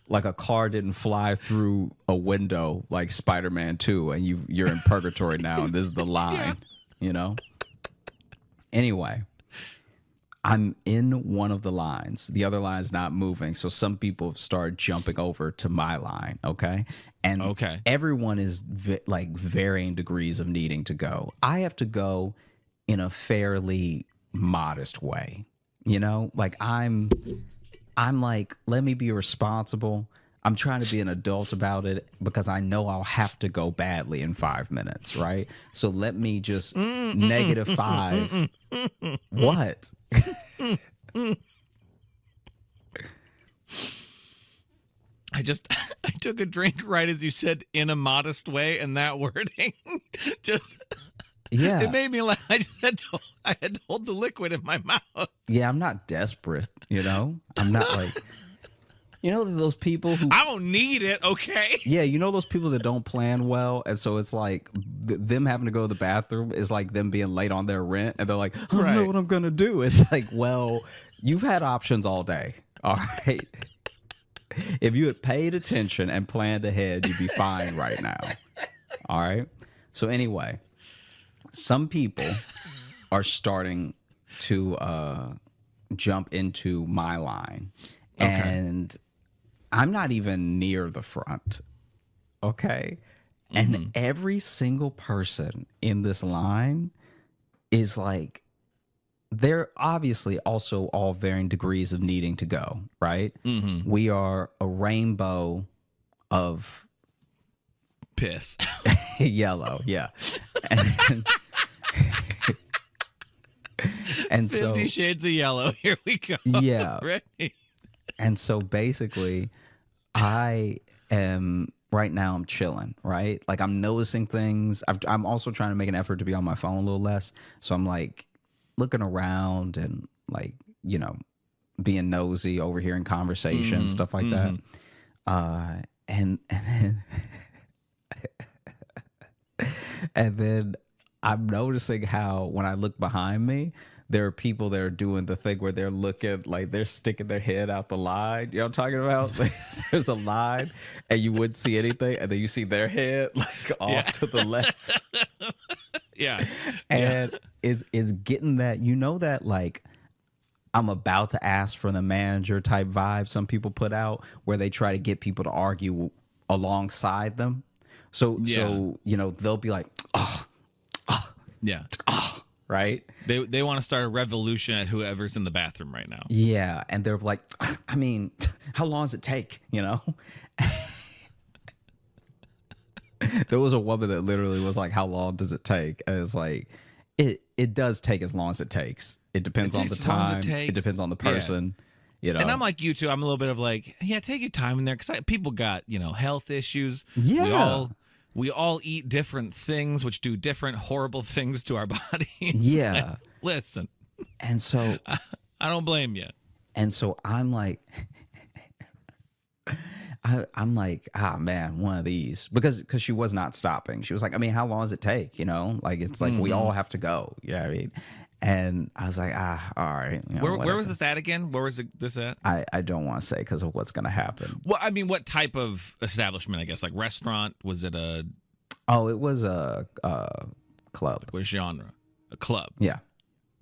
Like a car didn't fly through a window like Spider-Man 2 and you're in purgatory now and this is the line, you know? Anyway, I'm in one of the lines. The other line's not moving. So some people start jumping over to my line, okay? And everyone is like varying degrees of needing to go. I have to go in a fairly modest way, you know? Like I'm like, let me be responsible. I'm trying to be an adult about it because I know I'll have to go badly in 5 minutes, right? So let me just -5. What? I took a drink right as you said in a modest way, and that wording just it made me laugh. I had to hold the liquid in my mouth. Yeah, I'm not desperate, you know? I'm not like, you know, those people who I don't need it, okay? Yeah, you know those people that don't plan well, and so it's like them having to go to the bathroom is like them being late on their rent, and they're like, I don't know what I'm gonna do. It's like, well, you've had options all day, all right? If you had paid attention and planned ahead, you'd be fine right now, all right? So anyway, some people are starting to jump into my line, and I'm not even near the front, okay? And every single person in this line is like, they're obviously also all varying degrees of needing to go, right? We are a rainbow of piss. Yellow, yeah. And so 50 Shades of Yellow. Here we go. Yeah. Ready? And so basically, I am right now I'm chilling, right? Like I'm noticing things. I'm also trying to make an effort to be on my phone a little less. So I'm like looking around and like, you know, being nosy, overhearing conversations, stuff like that. And then and then I'm noticing how when I look behind me, there are people that are doing the thing where they're looking like they're sticking their head out the line. You know what I'm talking about? Like, there's a line and you wouldn't see anything, and then you see their head like off to the left. Yeah. And is getting that, you know, that like I'm about to ask for the manager type vibe some people put out where they try to get people to argue alongside them. So you know, they'll be like, right? They want to start a revolution at whoever's in the bathroom right now. Yeah, and they're like, I mean, how long does it take? You know, there was a woman that literally was like, "How long does it take?" And it's like, it does take as long as it takes. It depends on the time. It depends on the person. Yeah. You know, and I'm like you too. I'm a little bit of like, yeah, take your time in there because people got, you know, health issues. Yeah. We all eat different things, which do different horrible things to our bodies. Yeah. Like, listen. And so I don't blame you. And so I'm like, I'm like, man, one of these, because she was not stopping. She was like, I mean, how long does it take? You know, like it's like we all have to go. Yeah, I mean, and I was like, all right. You know, where was this at again? Where was this at? I don't want to say because of what's going to happen. Well, I mean, what type of establishment? I guess like restaurant. Was it a? Oh, it was a club. What genre? A club. Yeah.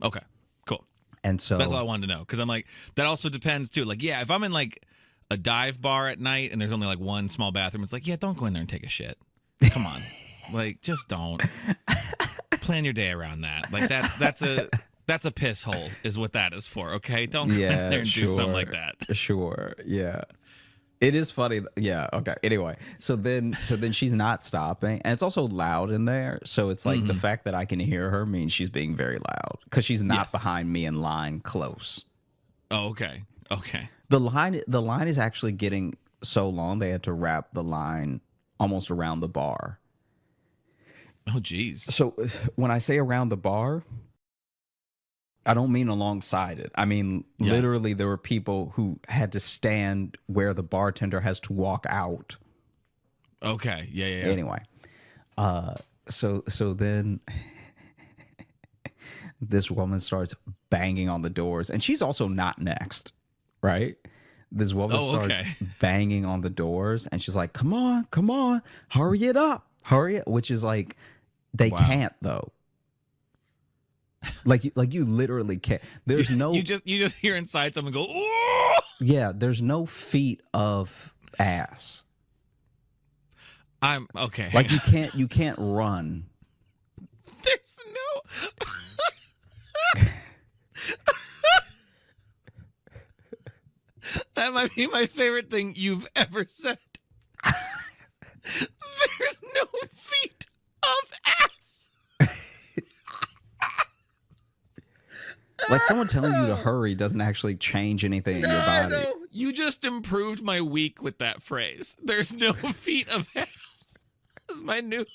Okay. Cool. And so that's all I wanted to know because I'm like that also depends too. Like, yeah, if I'm in like a dive bar at night and there's only like one small bathroom, it's like, yeah, don't go in there and take a shit. Come on, like just don't. Plan your day around that. Like that's a piss hole is what that is for. Okay, don't go in there and do something like that. Sure. Yeah. It is funny. Yeah. Okay. Anyway, so then she's not stopping, and it's also loud in there. So it's like the fact that I can hear her means she's being very loud because she's not behind me in line close. Oh, okay. Okay. The line is actually getting so long they had to wrap the line almost around the bar. Oh, geez. So when I say around the bar, I don't mean alongside it. I mean, literally, there were people who had to stand where the bartender has to walk out. Okay. Yeah. Anyway, so then this woman starts banging on the doors, and she's also not next, right? This woman starts banging on the doors, and she's like, "Come on, hurry it up, which is like, they can't though. Like you literally can't. There's no. You just hear inside someone go, "Ooh!" Yeah, there's no feet of ass. I'm okay. Like you can't run. There's no. That might be my favorite thing you've ever said. There's no feet of ass. Like someone telling you to hurry doesn't actually change anything in your body. No. You just improved my week with that phrase. There's no feet of ass. That's my new.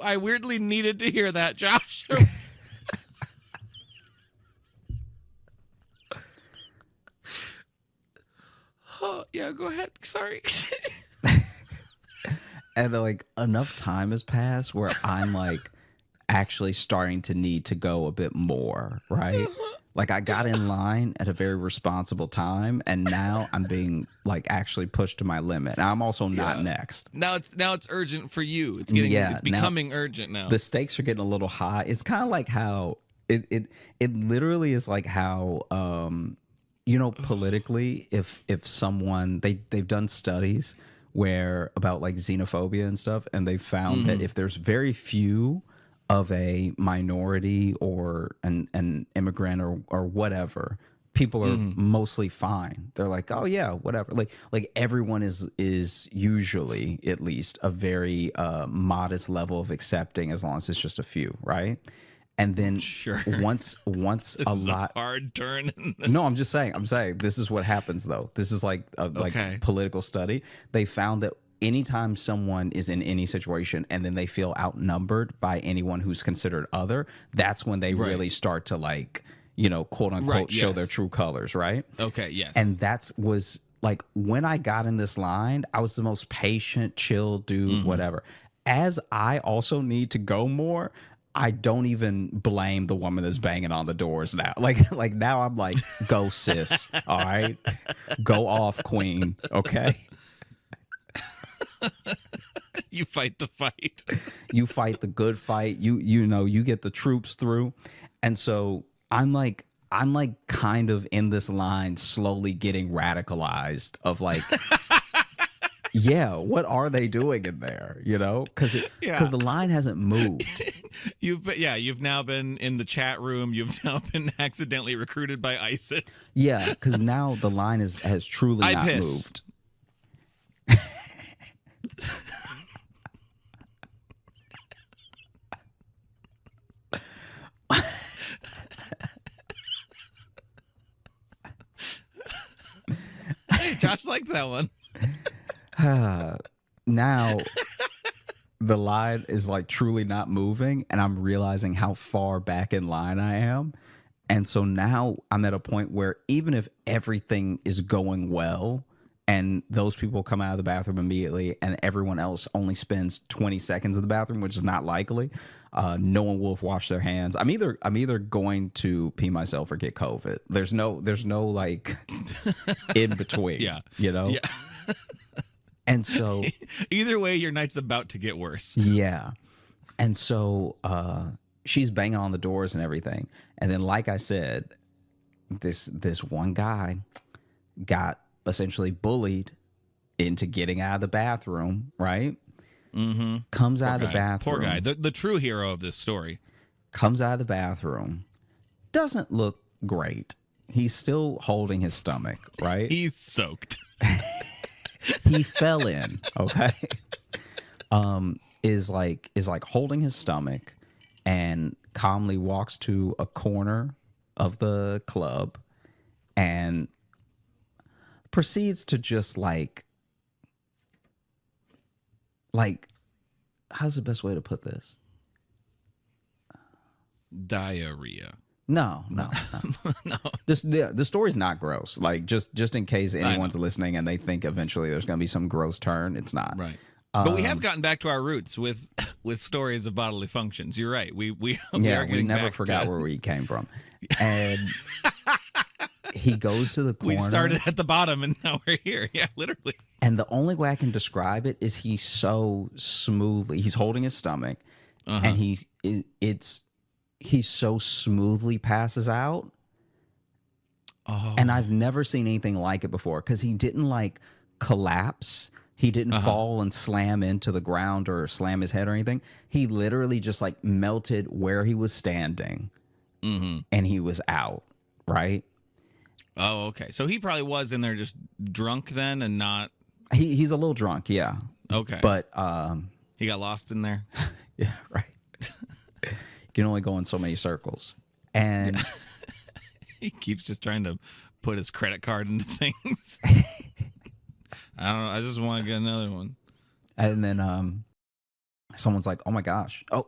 I weirdly needed to hear that, Josh. Oh, yeah, go ahead. Sorry. And like enough time has passed where I'm like actually starting to need to go a bit more, right? Like I got in line at a very responsible time, and now I'm being like actually pushed to my limit. I'm also not next. Now it's urgent for you. It's becoming urgent now. The stakes are getting a little high. It's kind of like how it literally is like how you know, politically, if someone they've done studies where about like xenophobia and stuff, and they found that if there's very few of a minority or an immigrant or whatever people are mostly fine. They're like, oh yeah, whatever. Like everyone is usually at least a very modest level of accepting, as long as it's just a few, right? And then once This a is lot a hard turn. No, I'm saying this is what happens though. This is like a political study. They found that anytime someone is in any situation and then they feel outnumbered by anyone who's considered other, that's when they really start to like, you know, quote unquote, show their true colors, right? Okay, yes. And was like when I got in this line, I was the most patient, chill dude, whatever. As I also need to go more, I don't even blame the woman that's banging on the doors now. Like now I'm like, go sis, all right? Go off, queen, okay? You fight the fight. You fight the good fight. You know, you get the troops through. And so I'm like kind of in this line slowly getting radicalized of like yeah, what are they doing in there? You know, because the line hasn't moved. You've now been in the chat room. You've now been accidentally recruited by ISIS. Yeah, because now the line has truly not moved. Hey, Josh liked that one. Now the line is like truly not moving, and I'm realizing how far back in line I am. And so now I'm at a point where even if everything is going well and those people come out of the bathroom immediately and everyone else only spends 20 seconds in the bathroom, which is not likely, no one will have washed their hands. I'm either going to pee myself or get COVID. There's no like in between. Yeah. You know? Yeah. And so either way, your night's about to get worse. Yeah. And so she's banging on the doors and everything. And then, like I said, this one guy got essentially bullied into getting out of the bathroom, right? Mm-hmm. Comes out of the bathroom. Poor guy. The true hero of this story. Comes out of the bathroom. Doesn't look great. He's still holding his stomach, right? He's soaked. He fell in, okay? Is like holding his stomach and calmly walks to a corner of the club and proceeds to just like how's the best way to put this? Diarrhea. No. No. The story's not gross. Like just in case anyone's listening and they think eventually there's going to be some gross turn, it's not. Right. But we have gotten back to our roots with stories of bodily functions. You're right. We never forgot where we came from. And he goes to the corner. We started at the bottom and now we're here. Yeah, literally. And the only way I can describe it is he's so smoothly, he's holding his stomach and he so smoothly passes out. Oh. And I've never seen anything like it before because he didn't like collapse. He didn't fall and slam into the ground or slam his head or anything. He literally just like melted where he was standing and he was out, right? Oh, okay. So he probably was in there just drunk then and not... He's a little drunk, yeah. Okay. But... he got lost in there? Yeah, right. You can only go in so many circles. And... He keeps just trying to put his credit card into things. I don't know. I just want to get another one. And then someone's like, oh my gosh. Oh,